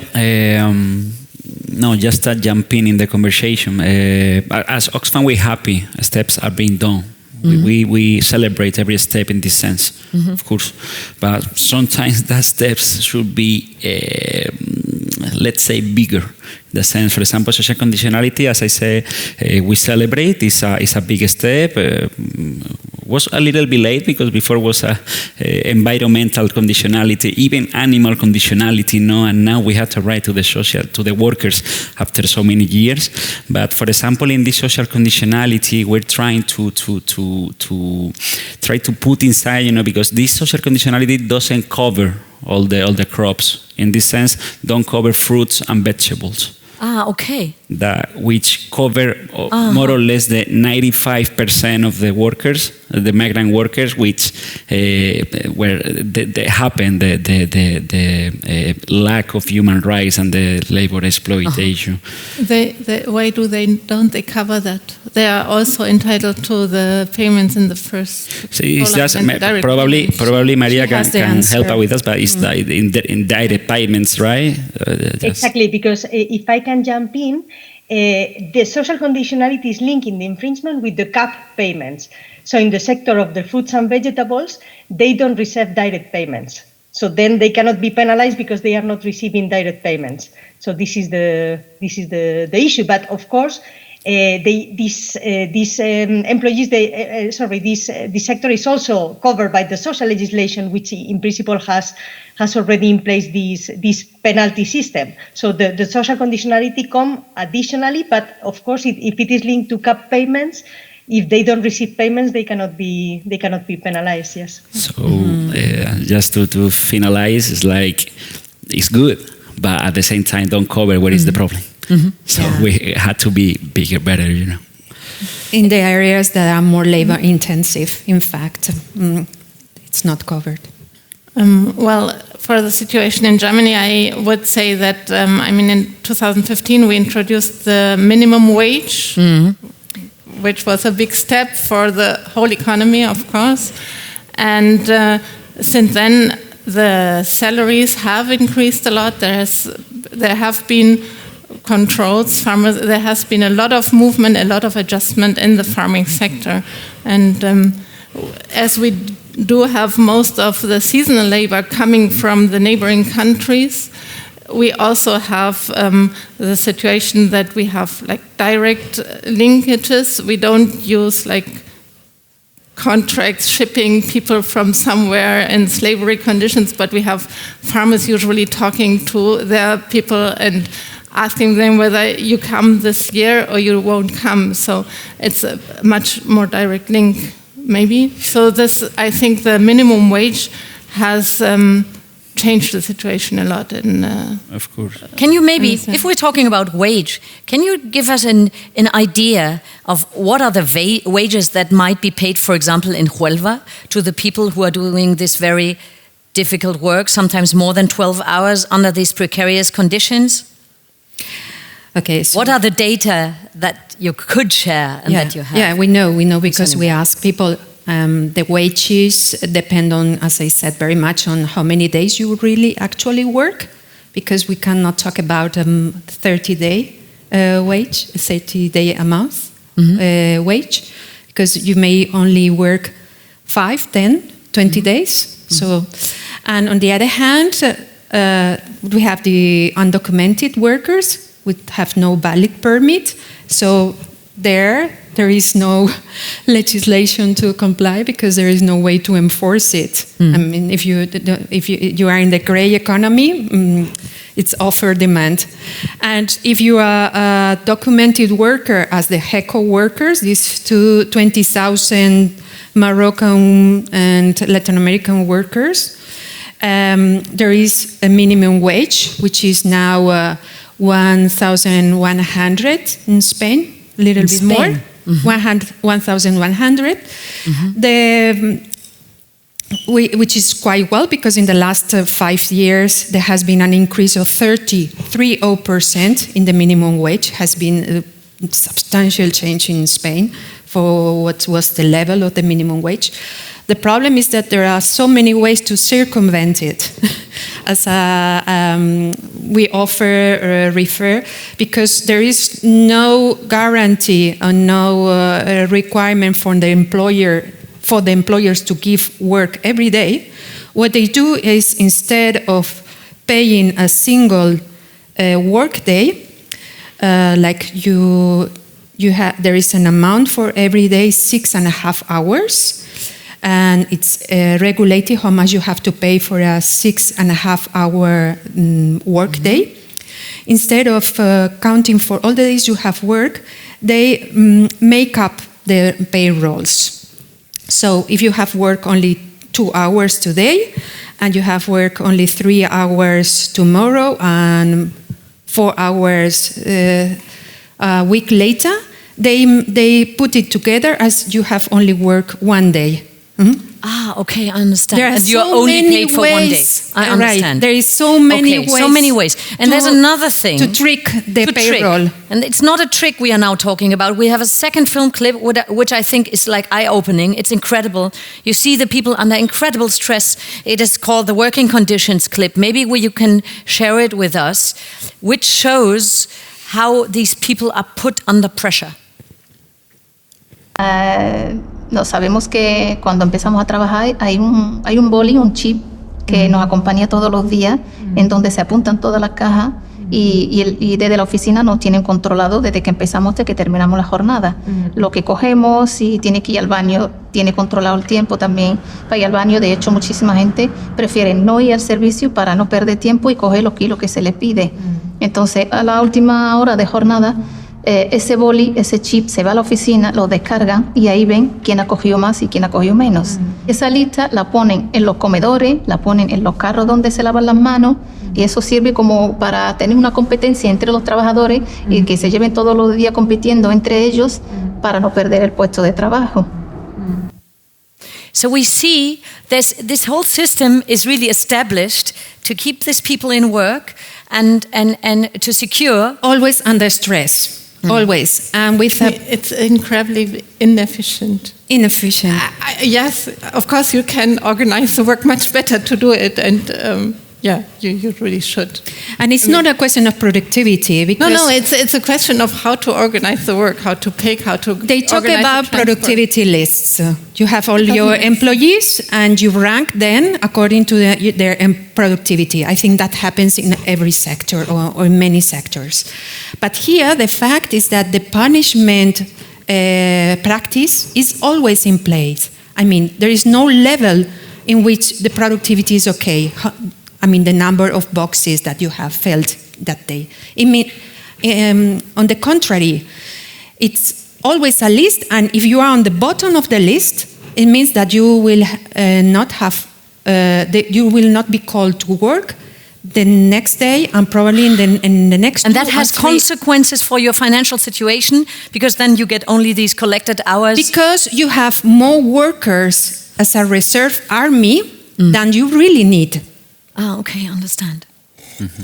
No, just to jump in the conversation. As Oxfam, we're happy steps are being done. We celebrate every step in this sense, of course, but sometimes that steps should be, let's say, bigger. The sense, for example, social conditionality, as I say, we celebrate. Is a big step. Was a little bit late, because before was environmental conditionality, even animal conditionality, and now we have to write to the workers after so many years. But for example, in this social conditionality, we're trying to try to put inside, because this social conditionality doesn't cover all the crops. In this sense, don't cover fruits and vegetables. Okay. Which cover more or less the 95% of the workers, the migrant workers, which where they happen the lack of human rights and the labor exploitation. Why don't they cover that? They are also entitled to the payments in the first. So it's just probably Maria can help out with us, but it's in direct payments, right? Exactly, because if I can jump in, the social conditionality is linking the infringement with the CAP payments. So in the sector of the fruits and vegetables, they don't receive direct payments. So then they cannot be penalized because they are not receiving direct payments. So this is the issue. But of course, these employees, this sector is also covered by the social legislation, which in principle has already in place this penalty system. So the social conditionality come additionally, but of course, if it is linked to CAP payments, if they don't receive payments, they cannot be penalized. Yes. So just to finalize, it's good, but at the same time, don't cover where is the problem. So we had to be bigger, better, In the areas that are more labor intensive, in fact, it's not covered. Well, for the situation in Germany, I would say that, in 2015, we introduced the minimum wage, which was a big step for the whole economy, of course. And since then, the salaries have increased a lot. There have been controls, farmers. There has been a lot of movement, a lot of adjustment in the farming sector. And as we do have most of the seasonal labor coming from the neighboring countries, we also have the situation that we have direct linkages. We don't use contracts shipping people from somewhere in slavery conditions, but we have farmers usually talking to their people and asking them whether you come this year or you won't come. So it's a much more direct link, maybe. So I think the minimum wage has changed the situation a lot. Of course. Can you maybe, if we're talking about wage, can you give us an idea of what are the wages that might be paid, for example, in Huelva to the people who are doing this very difficult work, sometimes more than 12 hours under these precarious conditions? Okay. So what are the data that you could share and that you have? Yeah, we know because we ask people. The wages depend on, as I said, very much on how many days you really actually work, because we cannot talk about 30-day wage, 30-day a month wage, because you may only work 5, 10, 20 days. So, and on the other hand, we have the undocumented workers who have no valid permit. So there is no legislation to comply because there is no way to enforce it. I mean, if you are in the gray economy, it's offer demand. And if you are a documented worker, as the HECO workers, these 20,000 Moroccan and Latin American workers, there is a minimum wage, which is now 1,100 in Spain, a little bit more. 1,100, which is quite well, because in the last 5 years there has been an increase of 30% in the minimum wage. Has been a substantial change in Spain for what was the level of the minimum wage. The problem is that there are so many ways to circumvent it. As we refer, because there is no guarantee or no requirement for the employers to give work every day. What they do is, instead of paying a single work day, there is an amount for every day, 6.5 hours. And it's regulated how much you have to pay for a 6.5 hour work day. Instead of counting for all the days you have work, they make up the payrolls. So if you have work only 2 hours today, and you have work only 3 hours tomorrow, and 4 hours a week later, they put it together as you have only work 1 day. Ah, okay, I understand. There are and you're only paid for 1 day. I understand. Right. There is so many ways. So many ways. And there's another thing to trick the payroll. And it's not a trick we are now talking about. We have a second film clip which I think is like eye-opening. It's incredible. You see the people under incredible stress. It is called the Working Conditions clip. Maybe you can share it with us, which shows how these people are put under pressure. No, sabemos que cuando empezamos a trabajar hay un boli, un chip que nos acompaña todos los días, en donde se apuntan todas las cajas y desde la oficina nos tienen controlado desde que empezamos hasta que terminamos la jornada. Lo que cogemos, si tiene que ir al baño, tiene controlado el tiempo también para ir al baño. De hecho, muchísima gente prefiere no ir al servicio para no perder tiempo y coger los kilos que se le pide. Entonces, a la última hora de jornada, ese boli, ese chip se va a la oficina, lo descargan y ahí ven quién ha cogido más y quién ha cogido menos. Esa lista la ponen en los comedores, la ponen en los carros donde se lavan las manos, y eso sirve como para tener una competencia entre los trabajadores y que se lleven todos los días compitiendo entre ellos para no perder el puesto de trabajo. So we see this whole system is really established to keep these people in work and to secure. Always under stress. Always. And it's incredibly inefficient. Yes, of course you can organize the work much better to do it, and you really should. And it's not a question of productivity, because no, it's a question of how to organize the work, how to pick, how to. They talk about productivity lists. You have all your employees and you rank them according to their productivity. I think that happens in every sector or in many sectors. But here the fact is that the punishment practice is always in place. I mean, there is no level in which the productivity is okay. I mean, the number of boxes that you have filled that day. On the contrary, it's always a list, and if you are on the bottom of the list, it means that you will you will not be called to work the next day, and probably in the next. And that has consequences for your financial situation, because then you get only these collected hours. Because you have more workers as a reserve army than you really need. Ah, okay, I understand.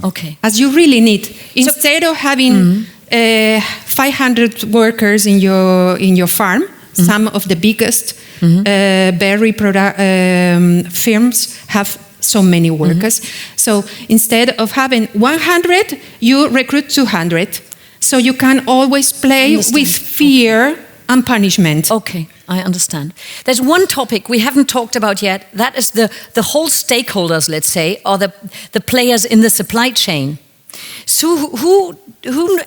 Okay. As you really need. Instead of having 500 workers in your farm, some of the biggest berry firms have so many workers. So instead of having 100, you recruit 200. So you can always play with fear and punishment. Okay, I understand. There's one topic we haven't talked about yet. That is the whole stakeholders, let's say, or the players in the supply chain. So who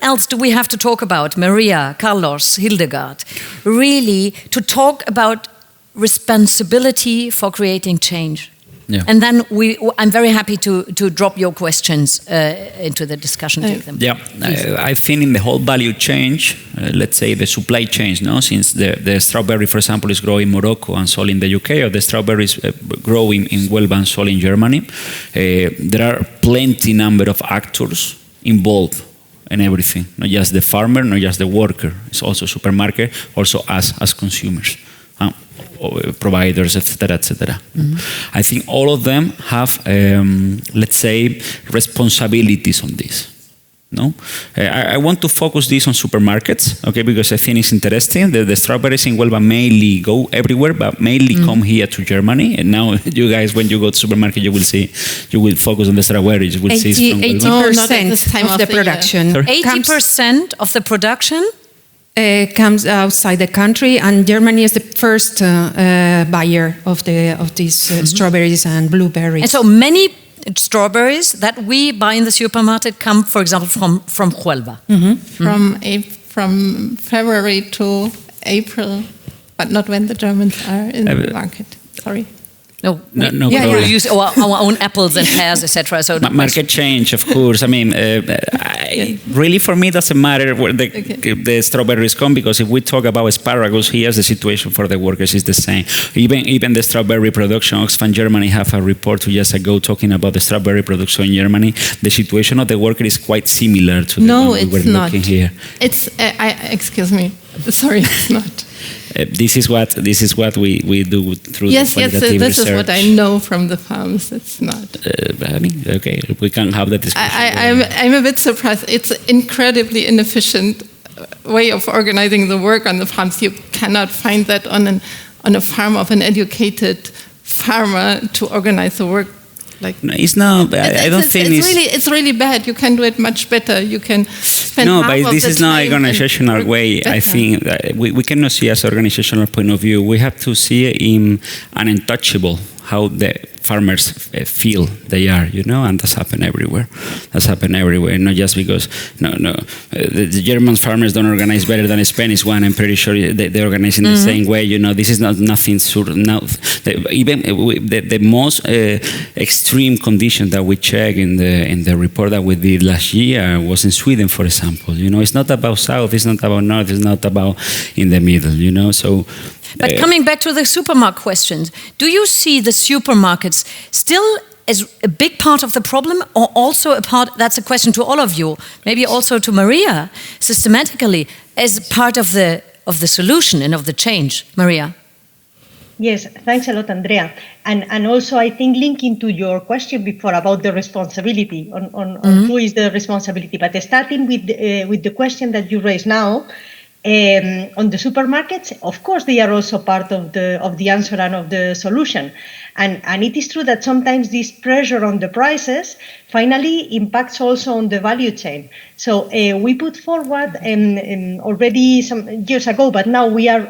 else do we have to talk about? Maria, Carlos, Hildegard. Really, to talk about responsibility for creating change. Yeah. And then I'm very happy to drop your questions into the discussion. Take them. Yeah, I think in the whole value chain, let's say the supply chains, no, since the strawberry, for example, is growing in Morocco and sold in the UK, or the strawberries growing in Huelva and sold in Germany, there are plenty number of actors involved in everything, not just the farmer, not just the worker. It's also supermarket, also us as consumers. Providers, etc., etc. I think all of them have, let's say, responsibilities on this. No, I want to focus this on supermarkets, okay, because I think it's interesting. The strawberries in Huelva mainly go everywhere, but mainly come here to Germany. And now, you guys, when you go to supermarket, you will focus on the strawberries. You will see it's from 80% of the production. 80% of the production comes outside the country, and Germany is the first buyer of these strawberries and blueberries. And so many strawberries that we buy in the supermarket come, for example, from Huelva. From February to April, but not when the Germans are in the market. Sorry. No, we use our own apples and pears, etc. So market change, of course. I mean, really, for me, it doesn't matter where the strawberries come, because if we talk about asparagus, here's the situation for the workers is the same. Even the strawberry production, Oxfam Germany have a report 2 years ago talking about the strawberry production in Germany. The situation of the worker is quite similar to the one we were looking here. It's excuse me. Sorry, it's not. This is what we do through the qualitative research. This is what I know from the farms. It's not. I mean, okay, we can have that discussion. I'm a bit surprised. It's incredibly inefficient way of organizing the work on the farms. You cannot find that on a farm of an educated farmer to organize the work. No, it's not. I don't think it's really bad. You can do it much better. You can spend but this is not an organizational way. Better. I think we cannot see as an organizational point of view. We have to see it in an untouchable, how the farmers feel they are, and that's happened everywhere. Not just because the German farmers don't organize better than the Spanish one. I'm pretty sure they organize in the same way. This is nothing certain. Now, even the most extreme condition that we checked in the report that we did last year was in Sweden, for example. It's not about south, it's not about north, it's not about in the middle. So. But coming back to the supermarket questions, do you see the supermarkets still as a big part of the problem, or also a part, that's a question to all of you, maybe also to Maria, systematically, as part of the solution and of the change? Maria? Yes, thanks a lot, Andrea. And also, I think, linking to your question before about the responsibility, on who is the responsibility, but starting with the question that you raised now, on the supermarkets, of course, they are also part of the answer and of the solution. And it is true that sometimes this pressure on the prices finally impacts also on the value chain. So we put forward already some years ago, but now we are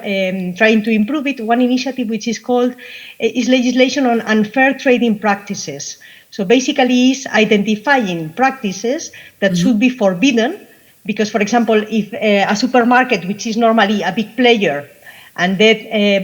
trying to improve it, one initiative which is called is legislation on unfair trading practices. So basically is identifying practices that should be forbidden. Because, for example, if a supermarket, which is normally a big player, and that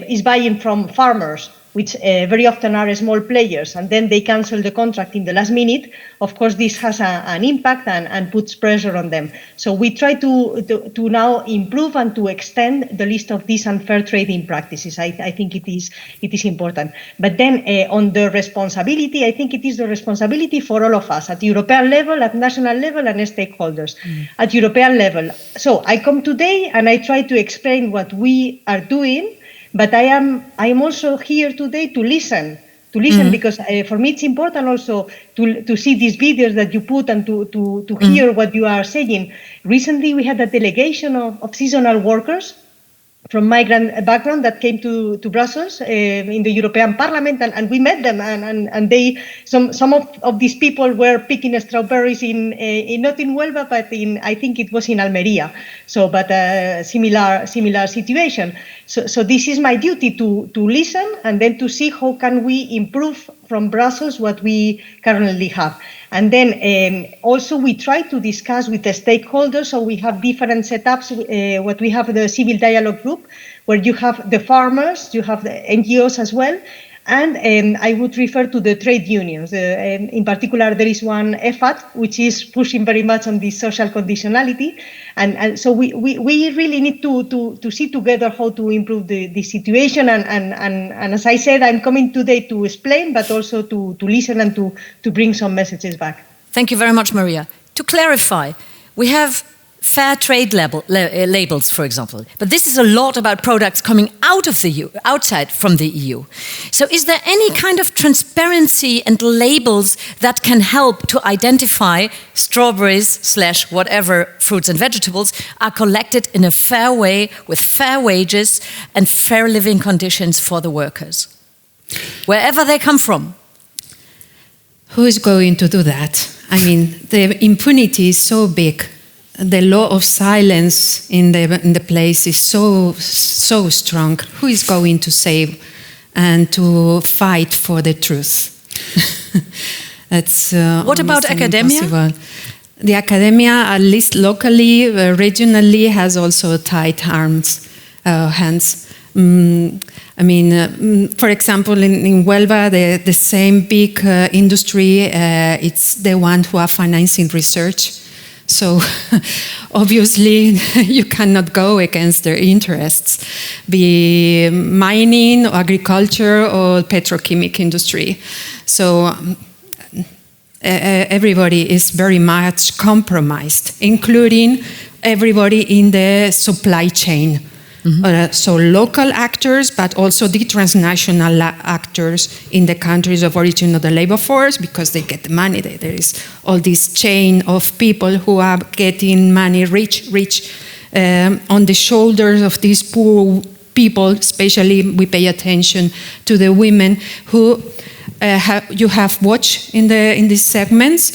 is buying from farmers, which very often are small players, and then they cancel the contract in the last minute, of course, this has an impact and puts pressure on them. So we try to now improve and to extend the list of these unfair trading practices. I think it is important. But then on the responsibility, I think it is the responsibility for all of us at European level, at national level, and stakeholders at European level. So I come today and I try to explain what we are doing. But I am also here today to listen listen, because for me it's important also to see these videos that you put and to hear what you are saying. Recently, we had a delegation of seasonal workers from migrant background that came to Brussels in the European Parliament, and we met them, and they some of these people were picking strawberries in not in Huelva, but I think it was in Almería. So, but similar situation. So this is my duty to listen and then to see how can we improve from Brussels what we currently have. And then also we try to discuss with the stakeholders. So we have different setups. What we have the civil dialogue group, where you have the farmers, you have the NGOs as well. And I would refer to the trade unions. In particular, there is one, EFAT, which is pushing very much on this social conditionality. And so we really need to see together how to improve the situation. And as I said, I'm coming today to explain, but also to listen and to bring some messages back. Thank you very much, Maria. To clarify, we have fair trade labels, for example, but this is a lot about products coming out of the EU, outside from the EU. So is there any kind of transparency and labels that can help to identify strawberries / whatever fruits and vegetables are collected in a fair way with fair wages and fair living conditions for the workers, wherever they come from? Who is going to do that? I mean, the impunity is so big. The law of silence in the place is so strong. Who is going to save and to fight for the truth? That's what about academia? Impossible. The academia, at least locally, regionally, has also tied hands. I mean, for example, in Huelva, the same big industry, it's the one who are financing research. So obviously you cannot go against their interests, be mining, or agriculture, or petrochemical industry. So everybody is very much compromised, including everybody in the supply chain. So local actors, but also the transnational actors in the countries of origin of the labor force, because they get the money. There is all this chain of people who are getting money, rich, on the shoulders of these poor people. Especially, we pay attention to the women who you have watched in these segments.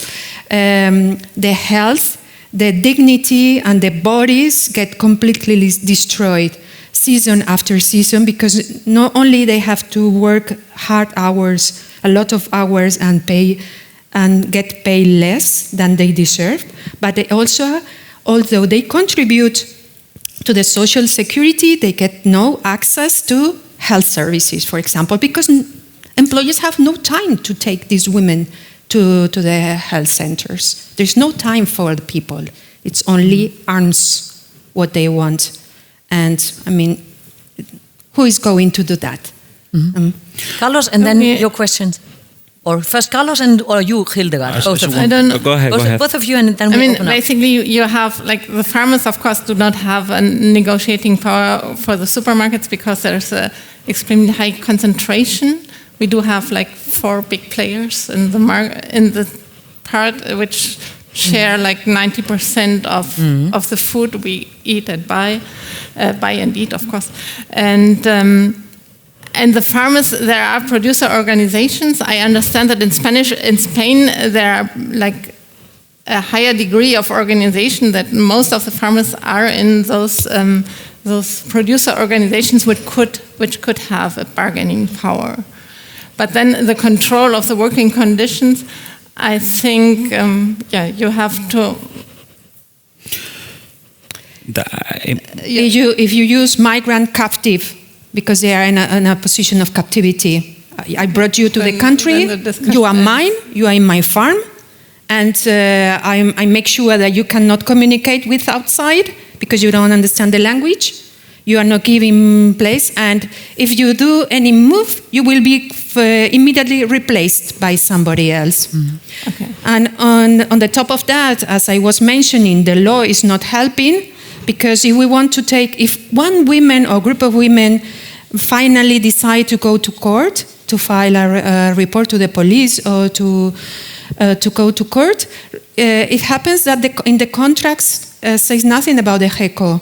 The health, the dignity, and the bodies get completely destroyed season after season, because not only they have to work hard hours, a lot of hours, and get paid less than they deserve, but they also, although they contribute to the social security, they get no access to health services, for example, because employers have no time to take these women to the health centers. There's no time for the people. It's only arms what they want. And I mean, who is going to do that? Carlos, and then your questions. Or first Carlos or you, Hildegard. Both of you. I don't know. Go ahead. Both of you, and then we open up. Basically, you have, like, the farmers, of course, do not have a negotiating power for the supermarkets because there's a extremely high concentration. We do have like 4 big players in the part which share like 90% of the food we eat and buy and eat, of course. And the farmers, there are producer organizations. I understand that in Spain, there are like a higher degree of organization, that most of the farmers are in those producer organizations which could have a bargaining power. But then the control of the working conditions, I think, you have to. If you use migrant captive, because they are in a position of captivity, I brought you to the country, you are mine, you are in my farm, and I make sure that you cannot communicate with outside because you don't understand the language. You are not giving place, and if you do any move, you will be immediately replaced by somebody else. Okay. And on the top of that, as I was mentioning, the law is not helping, because if one woman or group of women finally decide to go to court to file a report to the police or to go to court, it happens that in the contracts says nothing about the HECO,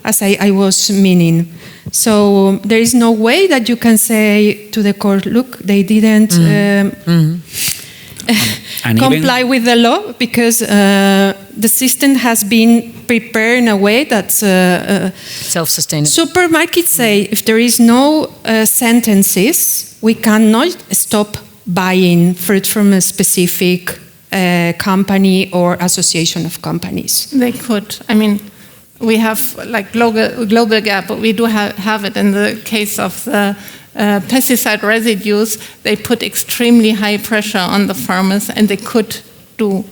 as I was meaning. So there is no way that you can say to the court, look, they didn't comply with the law because the system has been prepared in a way that's self-sustainable. Supermarkets say if there is no sentences, we cannot stop buying fruit from a specific company or association of companies. They could. I mean, we have like global gap, but we do have it in the case of the pesticide residues. They put extremely high pressure on the farmers, and they could do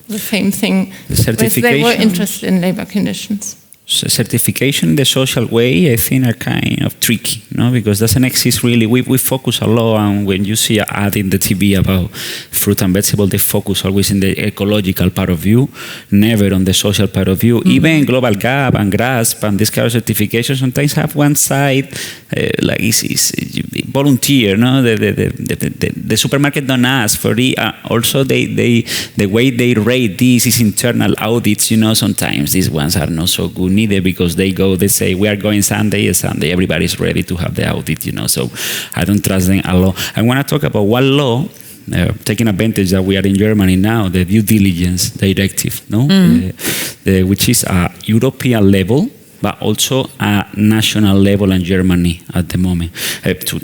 the same thing if they were interested in labor conditions. Certification in the social way, I think, are kind of tricky, no? Because doesn't exist really. We focus a lot on when you see an ad in the TV about fruit and vegetable, they focus always in the ecological part of view, never on the social part of view. Even Global Gap and GRASP and this kind of certification sometimes have one side, like it's volunteer, no? The supermarket don't ask for it. Also, the way they rate this is internal audits, sometimes these ones are not so good neither because they say, we are going Sunday, everybody's ready to have the audit, so I don't trust them a lot. I want to talk about one law, taking advantage that we are in Germany now, the due diligence directive, no? Which is a European level, but also a national level in Germany at the moment. To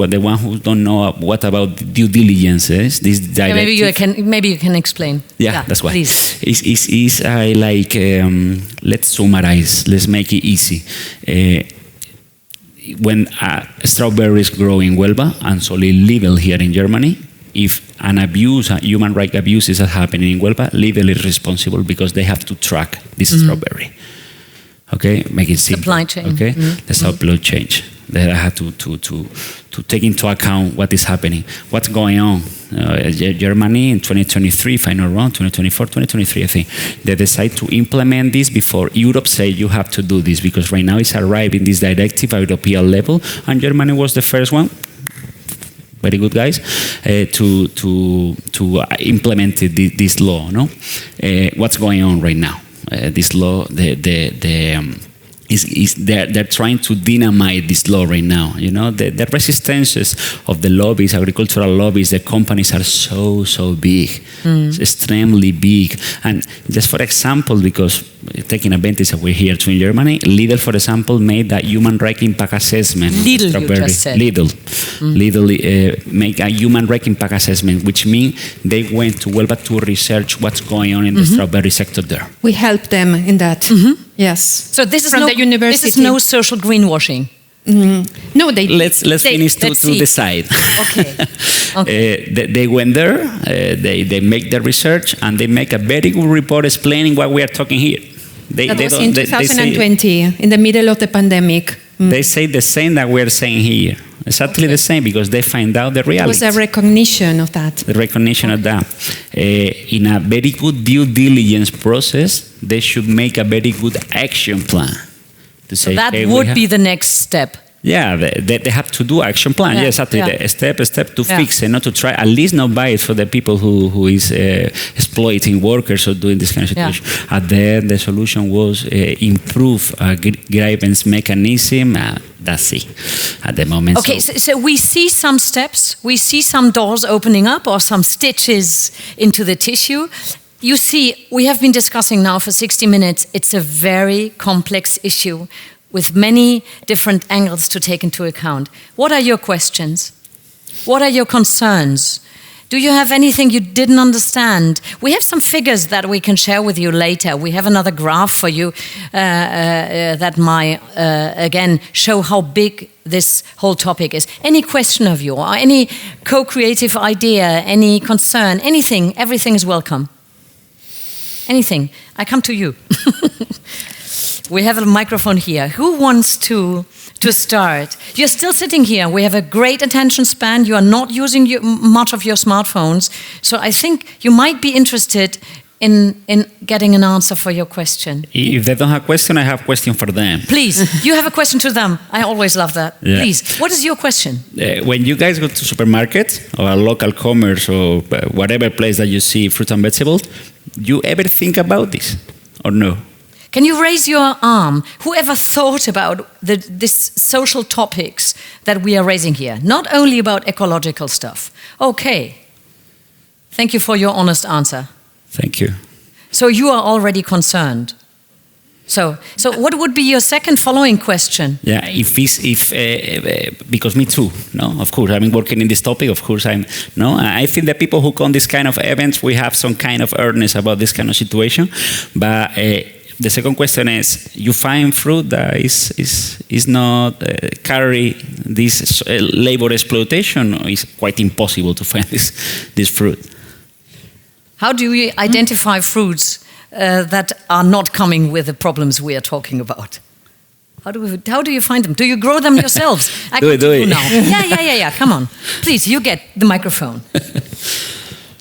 the one who don't know what about due diligence is, this directive. Maybe you can explain. Yeah, that's why. Please. It's like let's summarize. Let's make it easy. When strawberries grow in Huelva and so legal here in Germany, if an human rights abuse is happening in Huelva, legally responsible because they have to track this strawberry. Okay, make it simple. Supply chain. Okay, the supply chain. That I have to take into account what is happening, what's going on. Germany in 2023, if I'm not wrong, 2024, 2023, I think, they decide to implement this before Europe say you have to do this because right now it's arriving this directive at European level, and Germany was the first one. Very good, guys, to implement this law. No, what's going on right now? This law, they're trying to dynamite this law right now. The resistances of the lobbies, agricultural lobbies, the companies are so big, extremely big. And just for example, because taking advantage that we're here too in Germany, Lidl, for example, made that human rights impact assessment. Lidl, you just said. Lidl make a human rights impact assessment, which means they went to Huelva to research what's going on in the strawberry sector there. We help them in that. Yes. So this is the university. This is no social greenwashing. No, they. Let's finish to decide. Okay. They went there. They make the research and they make a very good report explaining what we are talking here. That was in 2020, in the middle of the pandemic. They say the same that we are saying here. Exactly the same because they find out the reality. It was a recognition of that. The recognition of that. In a very good due diligence process, they should make a very good action plan. To say, that would be the next step. Yeah, they have to do action plan. Yeah, exactly. Yeah. Step to fix it, not to try. At least not buy it for the people who is exploiting workers or doing this kind of situation. Yeah. At the end, the solution was improve grievance mechanism. That's it. At the moment. Okay, so we see some steps. We see some doors opening up or some stitches into the tissue. You see, we have been discussing now for 60 minutes. It's a very complex issue with many different angles to take into account. What are your questions? What are your concerns? Do you have anything you didn't understand? We have some figures that we can share with you later. We have another graph for you that might, again, show how big this whole topic is. Any question of you, or any co-creative idea, any concern, anything, everything is welcome. Anything. I come to you. We have a microphone here. Who wants to start? You're still sitting here. We have a great attention span. You are not using much of your smartphones. So I think you might be interested in getting an answer for your question. If they don't have a question, I have a question for them. Please, you have a question to them. I always love that. Yeah. Please, what is your question? When you guys go to supermarket or a local commerce or whatever place that you see fruits and vegetables, you ever think about this or no? Can you raise your arm? Whoever thought about these social topics that we are raising here? Not only about ecological stuff. Okay. Thank you for your honest answer. Thank you. So you are already concerned. So what would be your second following question? Yeah, because me too, no, of course, I've been working in this topic, of course, I think that people who come this kind of events, we have some kind of awareness about this kind of situation, but the second question is, you find fruit that is not carry this labor exploitation, or is quite impossible to find this fruit? How do we identify fruits that are not coming with the problems we are talking about? How do you find them? Do you grow them yourselves? Do it. Now. Yeah. Come on. Please, you get the microphone.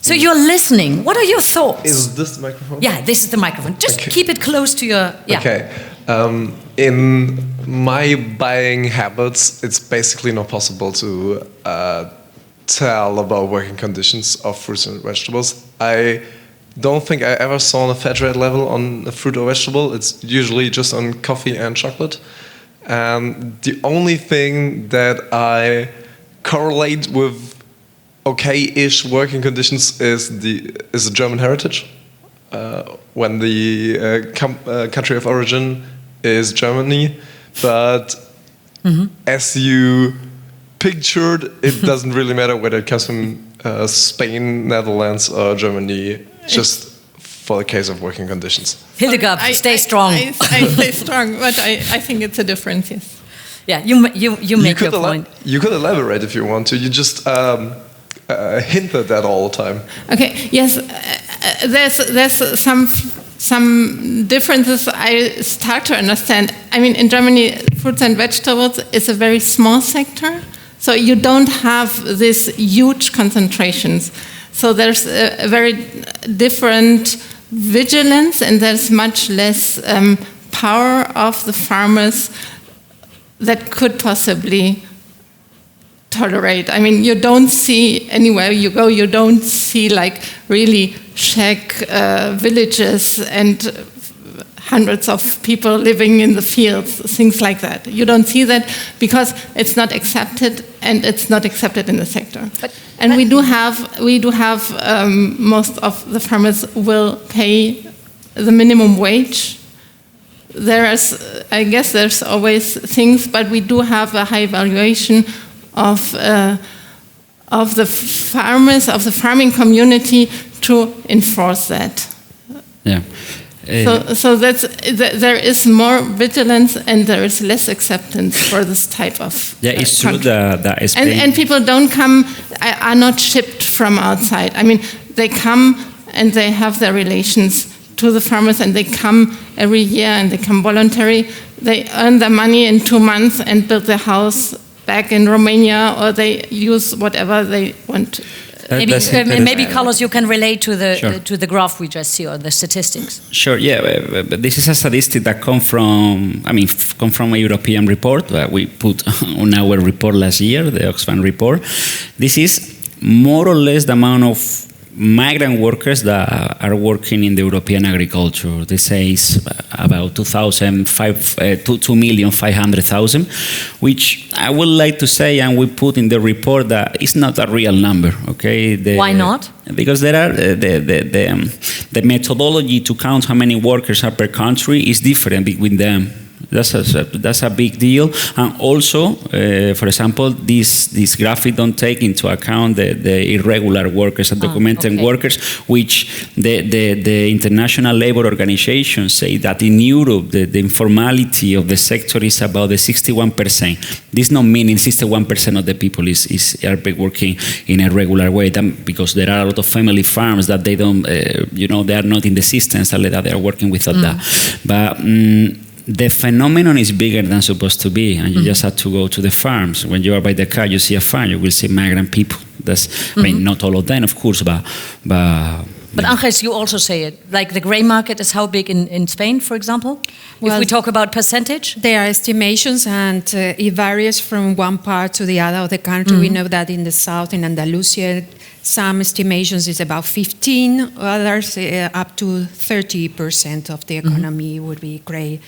So you're listening. What are your thoughts? Is this the microphone? Yeah, this is the microphone. Just keep it close to your... Yeah. Okay. In my buying habits, it's basically not possible to tell about working conditions of fruits and vegetables. I don't think I ever saw a fat rate level on a fruit or vegetable. It's usually just on coffee and chocolate. And the only thing that I correlate with okay-ish working conditions is the German heritage. When the country of origin is Germany, but as you pictured, it doesn't really matter whether it comes from Spain, Netherlands, or Germany, just for the case of working conditions. Hildegard, stay strong. I stay strong, but I think it's a difference, yes. Yeah, you make your point. You could elaborate if you want to. You just hint at that all the time. Okay, yes, there's some differences I start to understand. I mean, in Germany, fruits and vegetables is a very small sector, so you don't have these huge concentrations. So there's a very different vigilance, and there's much less power of the farmers that could possibly tolerate. I mean, you don't see anywhere you go, you don't see like really shack villages and hundreds of people living in the fields, things like that. You don't see that because it's not accepted, and it's not accepted in the sector. And we do have most of the farmers will pay the minimum wage. I guess there's always things, but we do have a high valuation of the farmers, of the farming community to enforce that. Yeah. So there is more vigilance and there is less acceptance for this type of it's country. true that is and people don't come, are not shipped from outside. I mean, they come and they have their relations to the farmers, and they come every year and they come voluntary. They earn their money in 2 months and build their house back in Romania, or they use whatever they want. Maybe Carlos, you can relate to the graph we just see, or the statistics. Sure, yeah, but this is a statistic that come from a European report that we put on our report last year, the Oxfam report. This is more or less the amount of migrant workers that are working in the European agriculture. They say it's about 2,500,000, which I would like to say, and we put in the report, that it's not a real number. Okay? Why not? Because there are the methodology to count how many workers are per country is different between them. That's a big deal, and also, for example, this graphic don't take into account the irregular workers and documented workers, which the International Labour Organization say that in Europe the informality of the sector is about the 61%. This not meaning 61% of the people are working in a regular way, because there are a lot of family farms that they don't, they are not in the system, so that they are working without that, but. The phenomenon is bigger than supposed to be, and you just have to go to the farms. When you are by the car, you see a farm, you will see migrant people. I mean, not all of them, of course, but But Ángeles, you also say it, like the grey market is how big in Spain, for example? Well, if we talk about percentage? There are estimations, and it varies from one part to the other of the country. We know that in the south, in Andalusia, some estimations is about 15, others up to 30% of the economy would be grey.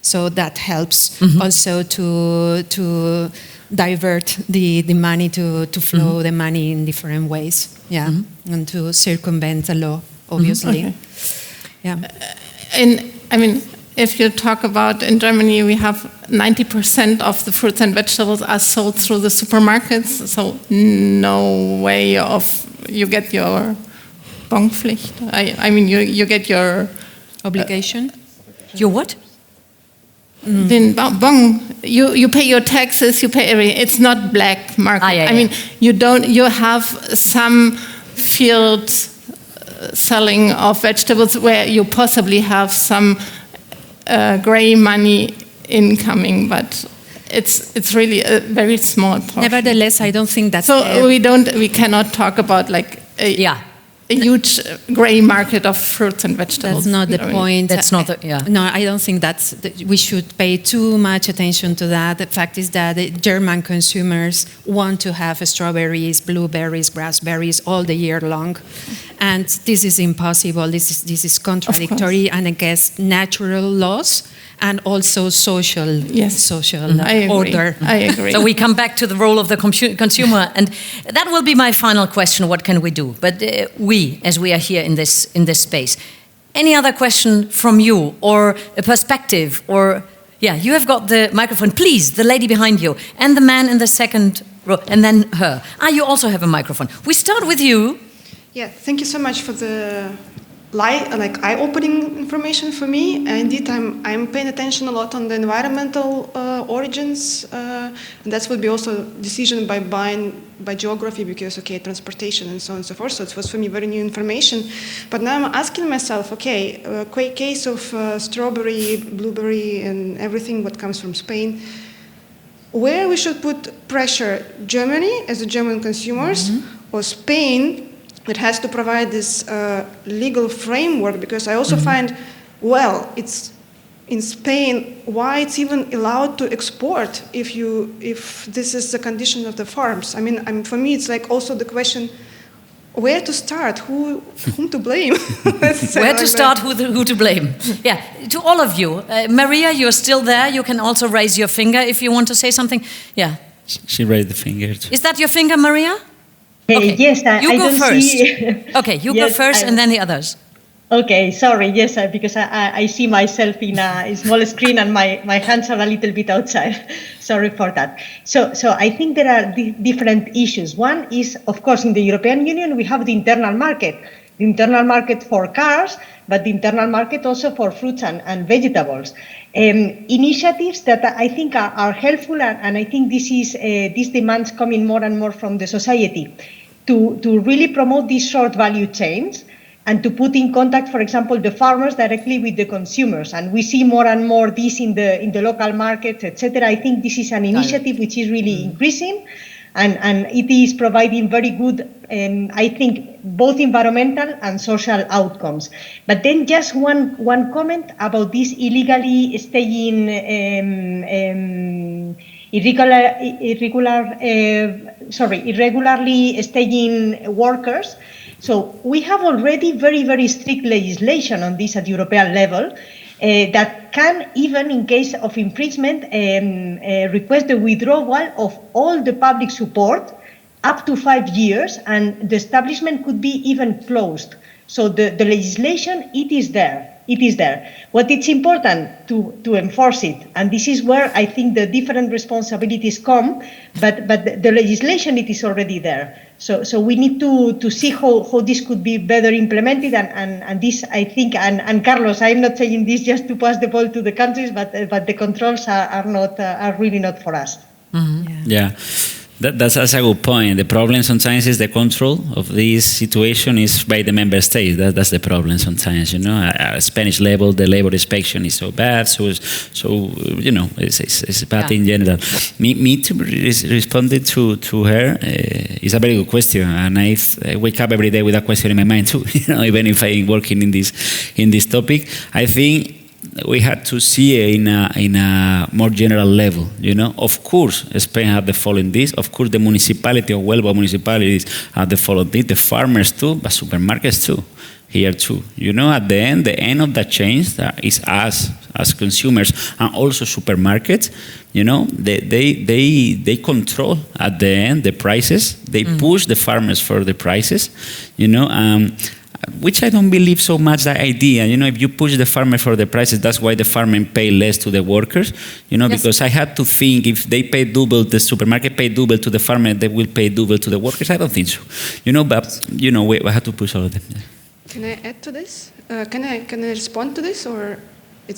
So that helps also to divert the money, to flow the money in different ways, and to circumvent the law, obviously. If you talk about in Germany, we have 90% of the fruits and vegetables are sold through the supermarkets, so no way of you get your Bonpflicht. You get your obligation. Your what? Den Bon. You pay your taxes. You pay everything. It's not black market. You have some field selling of vegetables where you possibly have some grey money incoming, but it's really a very small portion. Nevertheless, I don't think that's so. We cannot talk about like a huge grey market of fruits and vegetables. That's not the point. That's not No, I don't think we should pay too much attention to that. The fact is that the German consumers want to have strawberries, blueberries, raspberries all the year long. And this is impossible. This is contradictory and against natural laws and also social order. I agree. So we come back to the role of the consumer, and that will be my final question. What can we do? But as we are here in this space, any other question from you or a perspective? Or you have got the microphone, please. The lady behind you and the man in the second row, and then her. You also have a microphone. We start with you. Yeah, thank you so much for the eye-opening information for me. Indeed, I'm paying attention a lot on the environmental origins, and that would be also decision by buying by geography, because transportation and so on and so forth. So it was for me very new information. But now I'm asking myself, case of strawberry, blueberry, and everything what comes from Spain, where we should put pressure? Germany as the German consumers, or Spain? It has to provide this legal framework, because I also find, it's in Spain, why it's even allowed to export if this is the condition of the farms. For me, it's like also the question, where to start, whom to blame? Where to start, who to blame? Yeah, to all of you. Maria, you're still there. You can also raise your finger if you want to say something. Yeah. She raised the finger. Is that your finger, Maria? Okay. Yes, you go first. See... Okay, you go first, and then the others. Okay, sorry. Yes, because I see myself in a small screen and my hands are a little bit outside. Sorry for that. So I think there are different issues. One is, of course, in the European Union, we have the internal market. The internal market for cars, but the internal market also for fruits and vegetables. Initiatives that I think are helpful, and I think this demands coming more and more from the society to really promote these short value chains and to put in contact, for example, the farmers directly with the consumers. And we see more and more this in the local markets, etc. I think this is an initiative which is really increasing, and it is providing very good, I think, both environmental and social outcomes. But then just one comment about this illegally staying, irregularly staying workers. So we have already very, very strict legislation on this at European level that can, even in case of infringement, request the withdrawal of all the public support up to 5 years, and the establishment could be even closed. So the legislation, it is there. It is there. What it's important to enforce it, and this is where I think the different responsibilities come, but the legislation, it is already there. So we need to see how this could be better implemented, and this, I think, and Carlos, I'm not saying this just to pass the ball to the countries, but the controls are really not for us. Yeah. That's a good point. The problem sometimes is the control of this situation is by the member states. That's the problem sometimes. At Spanish level, the labor inspection is so bad. So it's bad in general. Me to respond to her is a very good question, and I wake up every day with a question in my mind too. Even if I'm working in this topic, I think we had to see it in a more general level. Of course, Spain had the following this. Of course, the municipality of Huelva municipalities had the following this. The farmers too, but supermarkets too. Here too. At the end of that change is us as consumers and also supermarkets. They control at the end the prices. They push the farmers for the prices. Which I don't believe so much that idea. If you push the farmer for the prices, that's why the farmer pay less to the workers. Yes. Because I had to think if they pay double, the supermarket pay double to the farmer, they will pay double to the workers. I don't think so. But we have to push all of them. Yeah. Can I add to this? Can I respond to this or?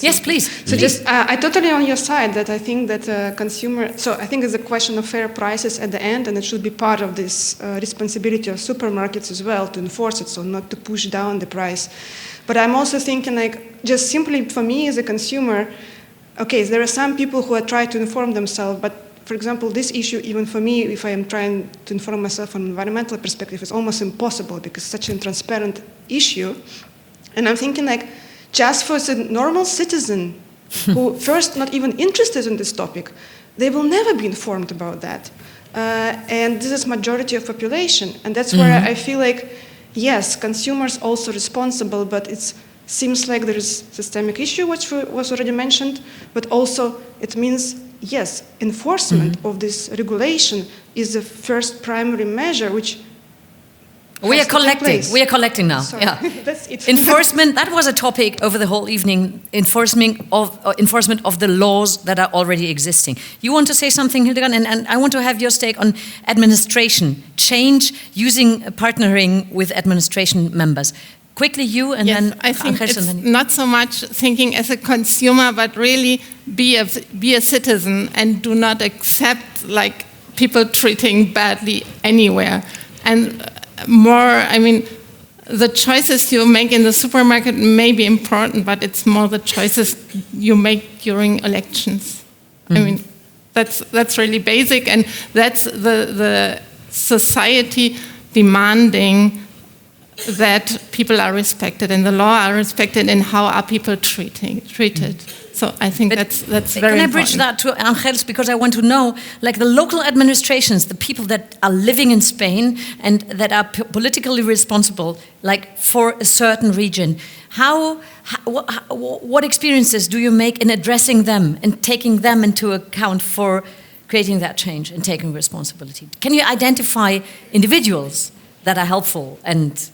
Yes, please. So just, I totally on your side that I think that consumer. So I think it's a question of fair prices at the end, and it should be part of this responsibility of supermarkets as well to enforce it, so not to push down the price. But I'm also thinking just simply for me as a consumer, okay, there are some people who are trying to inform themselves, but for example, this issue, even for me, if I am trying to inform myself from an environmental perspective, is almost impossible because it's such a transparent issue. And I'm thinking just for the normal citizen who first not even interested in this topic, they will never be informed about that. And this is majority of population. And that's where I feel yes, consumers also responsible, but it seems like there is systemic issue, which was already mentioned, but also it means, yes, enforcement of this regulation is the first primary measure, which we are collecting now. Sorry. Yeah. That's it. Enforcement, that was a topic over the whole evening, enforcement of the laws that are already existing. You want to say something, Hildegard? And I want to have your stake on administration, change using partnering with administration members. Quickly you and then I think it's not so much thinking as a consumer, but really be a citizen and do not accept people treating badly anywhere. And more, the choices you make in the supermarket may be important, but it's more the choices you make during elections. That's really basic, and that's the society demanding that people are respected and the law are respected and how are people treated. So I think that's very important. Can I bridge that to Angels, because I want to know, the local administrations, the people that are living in Spain and that are politically responsible, for a certain region, what experiences do you make in addressing them and taking them into account for creating that change and taking responsibility? Can you identify individuals that are helpful and?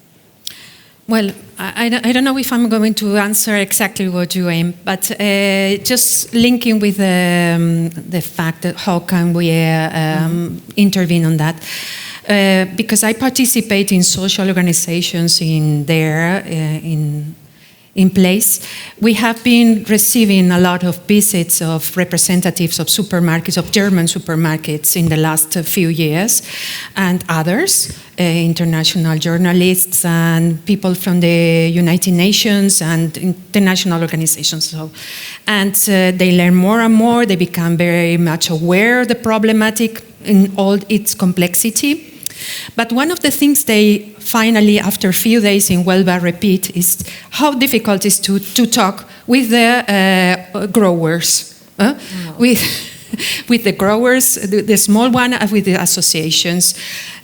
Well, I don't know if I'm going to answer exactly what you aim, but just linking with the fact that how can we intervene on that. Because I participate in social organizations in place. We have been receiving a lot of visits of representatives of supermarkets, of German supermarkets in the last few years, and others, international journalists and people from the United Nations and international organizations. And they learn more and more, they become very much aware of the problematic in all its complexity. But one of the things they finally, after a few days in Huelva, repeat is how difficult it is to talk with the growers, with the growers, the small one, with the associations,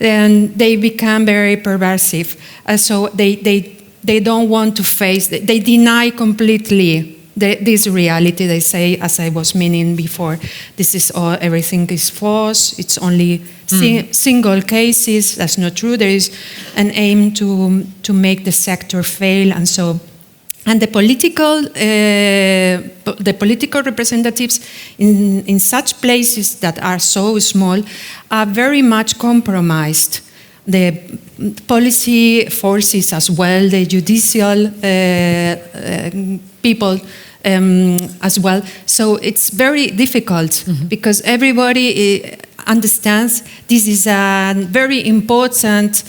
and they become very pervasive. So they don't want to face, they deny completely this reality. They say, as I was meaning before, this is all, everything is false. It's only single cases. That's not true. There is an aim to make the sector fail, and so. And the political representatives in such places that are so small are very much compromised. The policy forces as well, the judicial people as well. So it's very difficult because everybody understands this is a very important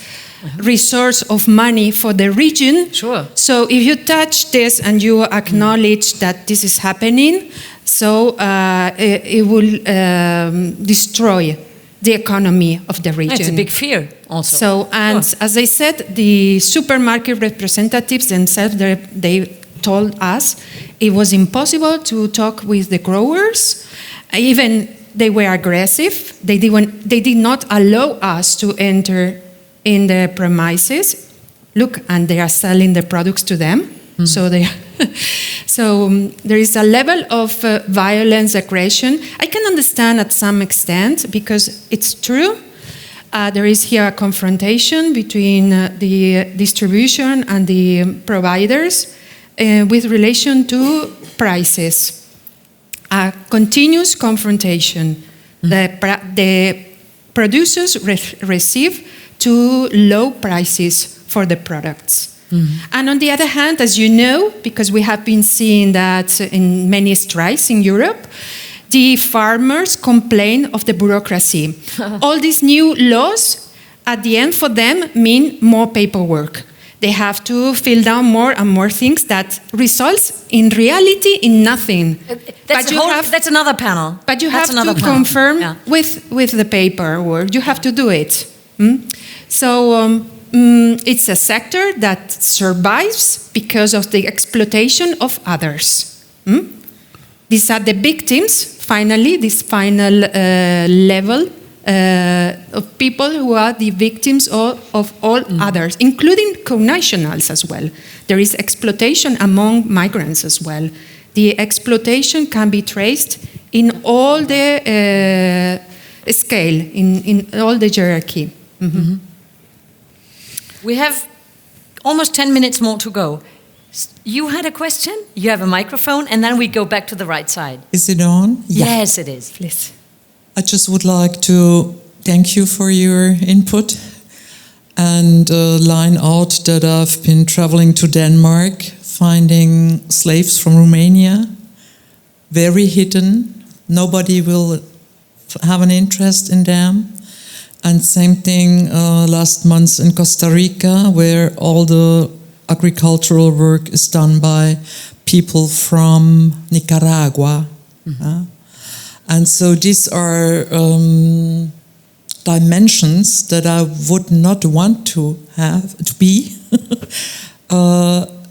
resource of money for the region. Sure. So if you touch this and you acknowledge that this is happening, so it will destroy the economy of the region. It's a big fear also. So, and as I said, the supermarket representatives themselves, they told us it was impossible to talk with the growers. Even they were aggressive. They did not allow us to enter in the premises. Look, and they are selling the products to them. So there is a level of violence, aggression. I can understand at some extent because it's true. There is here a confrontation between the distribution and the providers with relation to prices. A continuous confrontation. The producers receive too low prices for the products. And on the other hand, as you know, because we have been seeing that in many strikes in Europe, the farmers complain of the bureaucracy. All these new laws, at the end for them, mean more paperwork. They have to fill down more and more things that results in reality in nothing. That's another panel. But you have to confirm with the paperwork. You have to do it. So it's a sector that survives because of the exploitation of others. These are the victims, finally, this final level of people who are the victims of all others, including co-nationals as well. There is exploitation among migrants as well. The exploitation can be traced in all the scale, in all the hierarchy. We have almost 10 minutes more to go. You had a question? You have a microphone, and then we go back to the right side. Is it on? Yes, it is. Please. I just would like to thank you for your input and line out that I've been traveling to Denmark, finding slaves from Romania, very hidden. Nobody will have an interest in them. And same thing last month in Costa Rica, where all the agricultural work is done by people from Nicaragua. And so these are dimensions that I would not want to have, to be.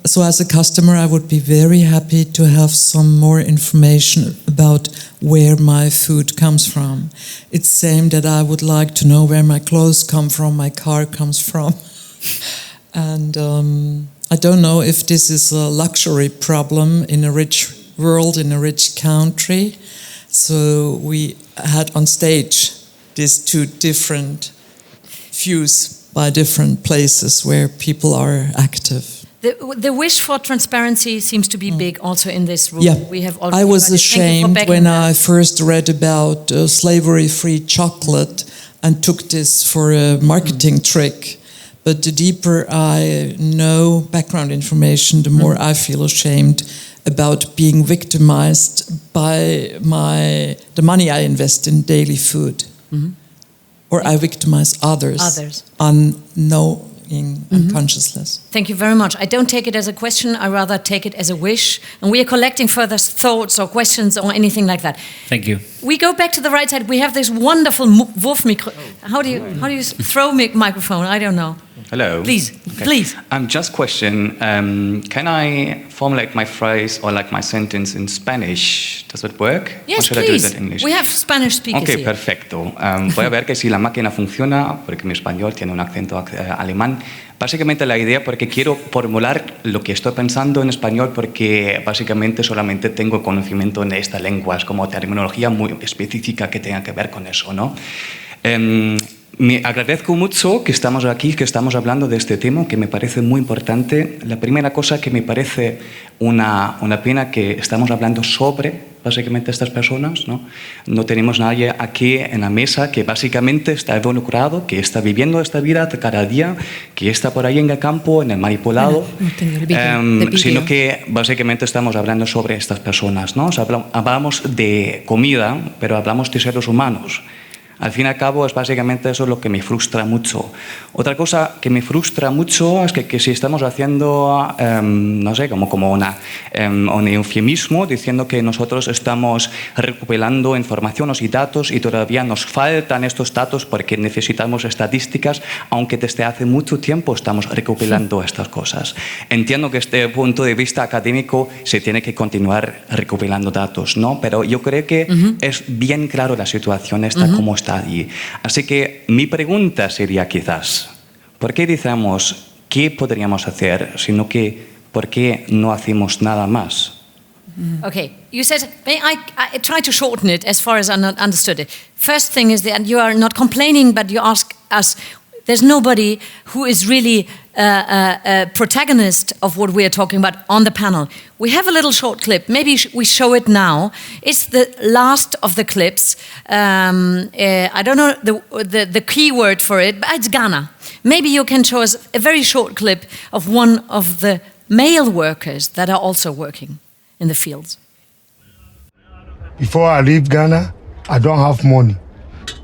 So as a customer, I would be very happy to have some more information about where my food comes from. It's the same that I would like to know where my clothes come from, my car comes from. And I don't know if this is a luxury problem in a rich world, in a rich country. So we had on stage these two different views by different places where people are active. The wish for transparency seems to be big also in this room. Yeah, we have I was ashamed when I first read about slavery-free chocolate and took this for a marketing trick. But the deeper I know background information, the more I feel ashamed about being victimized by the money I invest in daily food. Or I victimize others. Unknowing and conscienceless. Thank you very much. I don't take it as a question, I rather take it as a wish. And we are collecting further thoughts or questions or anything like that. Thank you. We go back to the right side. We have this wonderful Wolf micro. How do you throw microphone? I don't know. Hello. Please, please. Just question. Can I formulate my phrase or like my sentence in Spanish? Does it work? Yes, or should I do it in English? We have Spanish speakers Okay, here. perfecto. Voy a ver que si la máquina funciona, porque mi español tiene un acento alemán. Básicamente la idea, porque quiero formular lo que estoy pensando en español, porque básicamente solamente tengo conocimiento en esta lengua, es como terminología muy específica que tenga que ver con eso, ¿no? Me agradezco mucho que estamos aquí, que estamos hablando de este tema, que me parece muy importante. La primera cosa que me parece una pena que estamos hablando sobre básicamente estas personas, ¿no? No tenemos nadie aquí en la mesa que básicamente está involucrado, que está viviendo esta vida cada día, que está por ahí en el campo, en el manipulado, sino que básicamente estamos hablando sobre estas personas, ¿no? O sea, hablamos de comida, pero hablamos de seres humanos. Al fin y al cabo es básicamente eso lo que me frustra mucho. Otra cosa que me frustra mucho es que si estamos haciendo, no sé, como un eufemismo, diciendo que nosotros estamos recopilando informaciones y datos y todavía nos faltan estos datos porque necesitamos estadísticas, aunque desde hace mucho tiempo estamos recopilando estas cosas. Entiendo que desde el punto de vista académico se tiene que continuar recopilando datos, ¿no? Pero yo creo que es bien claro la situación esta como está allí. Así que mi pregunta sería quizás, ¿por qué decimos qué podríamos hacer, sino que por qué no hacemos nada más? Okay, you said, I try to shorten it as far as I understood it. First thing is that you are not complaining, but you ask us, there's nobody who is really a protagonist of what we are talking about on the panel. We have a little short clip. Maybe we show it now. It's the last of the clips. I don't know the key word for it, but it's Ghana. Maybe you can show us a very short clip of one of the male workers that are also working in the fields. Before I leave Ghana, I don't have money.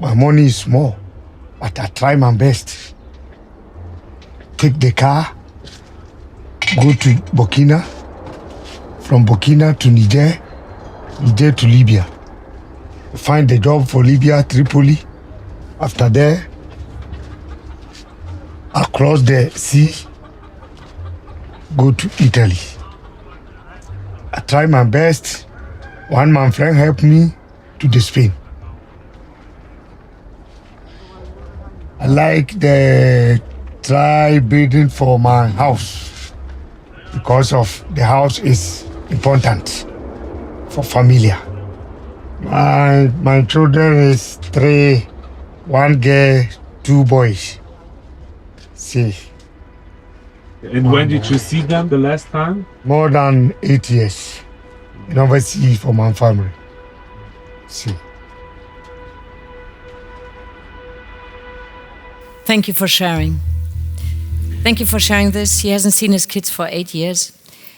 My money is small, but I try my best. Take the car, go to Burkina, from Burkina to Niger, Niger to Libya. Find a job for Libya, Tripoli. After that, across the sea, go to Italy. I try my best. One man friend helped me to the Spain. I like the try building for my house because of the house is important for familia. My children is 3, 1 girl, 2 boys. See. And when did you see them the last time? More than 8 years. I never see for my family. See. Thank you for sharing. Thank you for sharing this. He hasn't seen his kids for 8 years.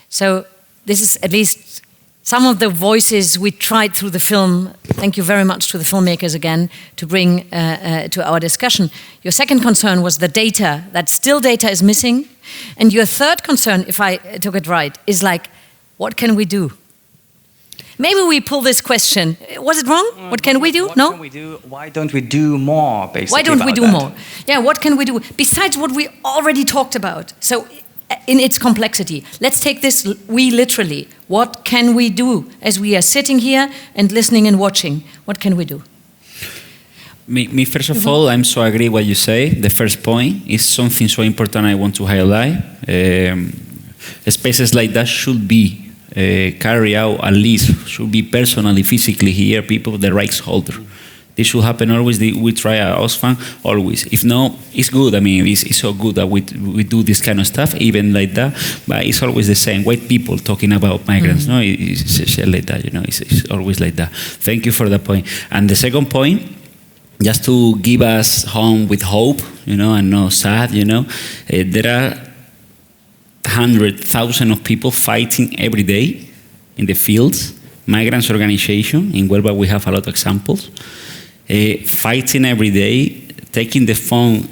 So this is at least some of the voices we tried through the film. Thank you very much to the filmmakers again to bring to our discussion. Your second concern was the data, that still data is missing. And your third concern, if I took it right, is like, what can we do? Maybe we pull this question. Was it wrong? What can we do? What No? can we do? Why don't we do more, basically? Why don't we about do that? more? Yeah, what can we do? Besides what we already talked about. So, in its complexity, let's take this literally. What can we do as we are sitting here and listening and watching? What can we do? Me first of all, I'm so agree what you say. The first point is something so important I want to highlight. Spaces like that should be carry out, at least should be personally, physically here, people, the rights holder. This should happen always. We try at Oxfam always. If no, it's good. I mean, it's so good that we do this kind of stuff, even like that. But it's always the same. White people talking about migrants. No, it's like that. You know, it's always like that. Thank you for that point. And the second point, just to give us home with hope, you know, and not sad. You know, there are 100,000 of people fighting every day in the fields. Migrants organization in Huelva, we have a lot of examples. Fighting every day, taking the phone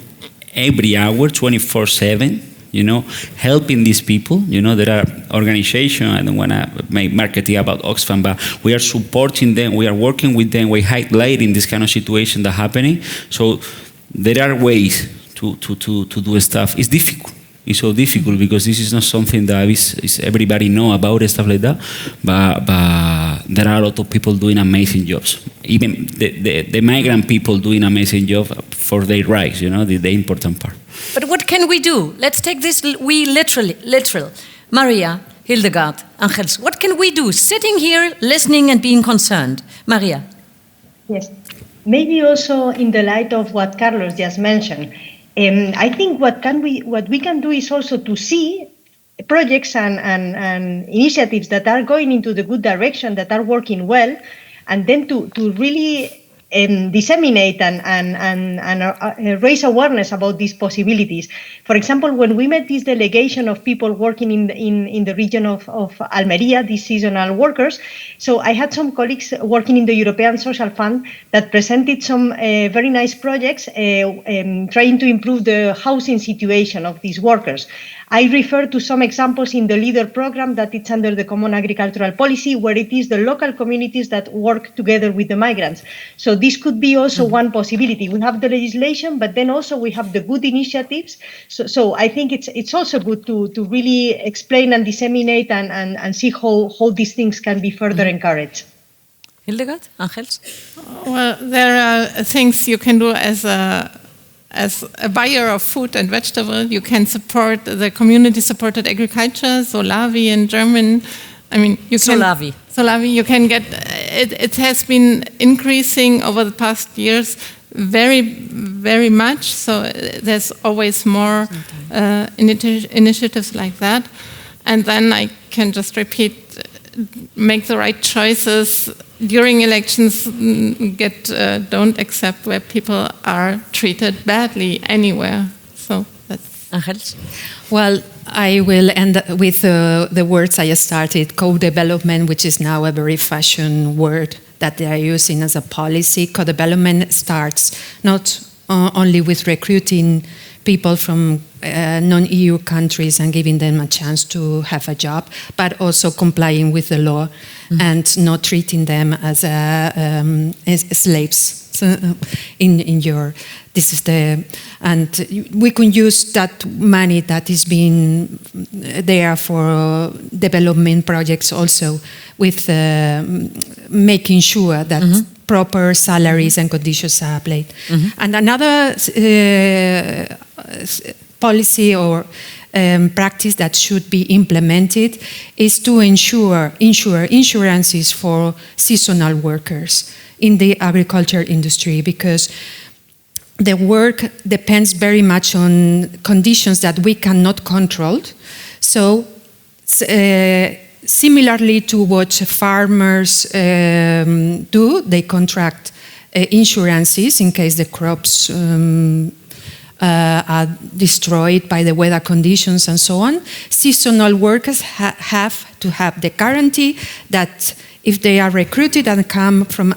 every hour, 24/7, you know, helping these people. You know, there are organizations, I don't want to make marketing about Oxfam, but we are supporting them, we are working with them, we're highlighting this kind of situation that's happening. So there are ways to do stuff. It's difficult. It's so difficult because this is not something that is everybody know about and stuff like that. But there are a lot of people doing amazing jobs. Even the migrant people doing amazing job for their rights. You know, the important part. But what can we do? Let's take this literal. Maria, Hildegard, Angels, what can we do? Sitting here, listening and being concerned. Maria. Yes. Maybe also in the light of what Carlos just mentioned. I think what we can do is also to see projects and initiatives that are going into the good direction, that are working well, and then to really disseminate and raise awareness about these possibilities. For example, when we met this delegation of people working in the region of Almeria, these seasonal workers, so I had some colleagues working in the European Social Fund that presented some very nice projects trying to improve the housing situation of these workers. I refer to some examples in the LEADER program that it's under the Common Agricultural Policy, where it is the local communities that work together with the migrants. So this could be also one possibility. We have the legislation, but then also we have the good initiatives. So I think it's also good to really explain and disseminate and see how these things can be further encouraged. Hildegard, Angels? Well, there are things you can do as a buyer of food and vegetable. You can support the community-supported agriculture, Solavi in German. I mean, you can Solavi. You can get it has been increasing over the past years very, very much. So there's always more initiatives like that. And then I can just repeat: make the right choices during elections. Don't accept where people are treated badly anywhere. So that's Angels. Well, I will end with the words I started, co-development, which is now a very fashion word that they are using as a policy. Co-development starts not only with recruiting people from non-EU countries and giving them a chance to have a job, but also complying with the law and not treating them as slaves. So, and we can use that money that is being there for development projects also with making sure that proper salaries and conditions are applied. And another policy or practice that should be implemented is to ensure insurances for seasonal workers in the agriculture industry, because the work depends very much on conditions that we cannot control. So similarly to what farmers do, they contract insurances in case the crops are destroyed by the weather conditions and so on. Seasonal workers have to have the guarantee that if they are recruited and come from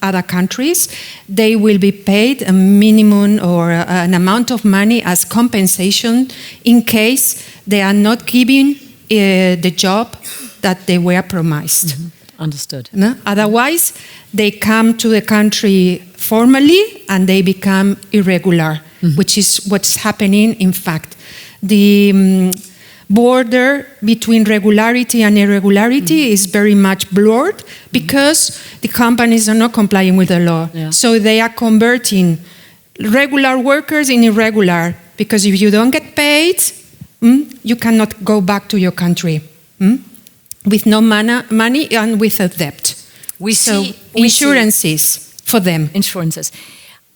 other countries, they will be paid a minimum or an amount of money as compensation in case they are not given the job that they were promised. Understood. No? Otherwise, they come to the country formally and they become irregular, which is what's happening. In fact, the border between regularity and irregularity is very much blurred because the companies are not complying with the law. So they are converting regular workers in irregular, because if you don't get paid, you cannot go back to your country with no money and with a debt. We see insurances for them. Insurances.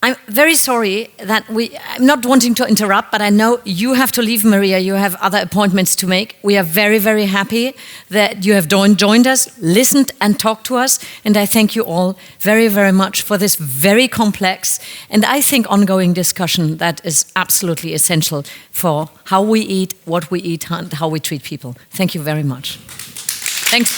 I'm very sorry that I'm not wanting to interrupt, but I know you have to leave, Maria. You have other appointments to make. We are very, very happy that you have joined us, listened and talked to us. And I thank you all very, very much for this very complex and I think ongoing discussion that is absolutely essential for how we eat, what we eat, and how we treat people. Thank you very much. Thanks,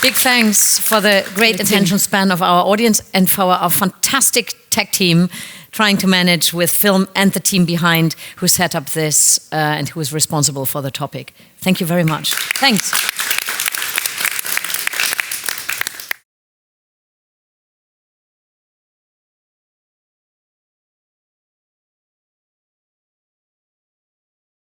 Big thanks for the great attention span of our audience and for our fantastic tech team trying to manage with film and the team behind who set up this and who is responsible for the topic. Thank you very much. Thanks.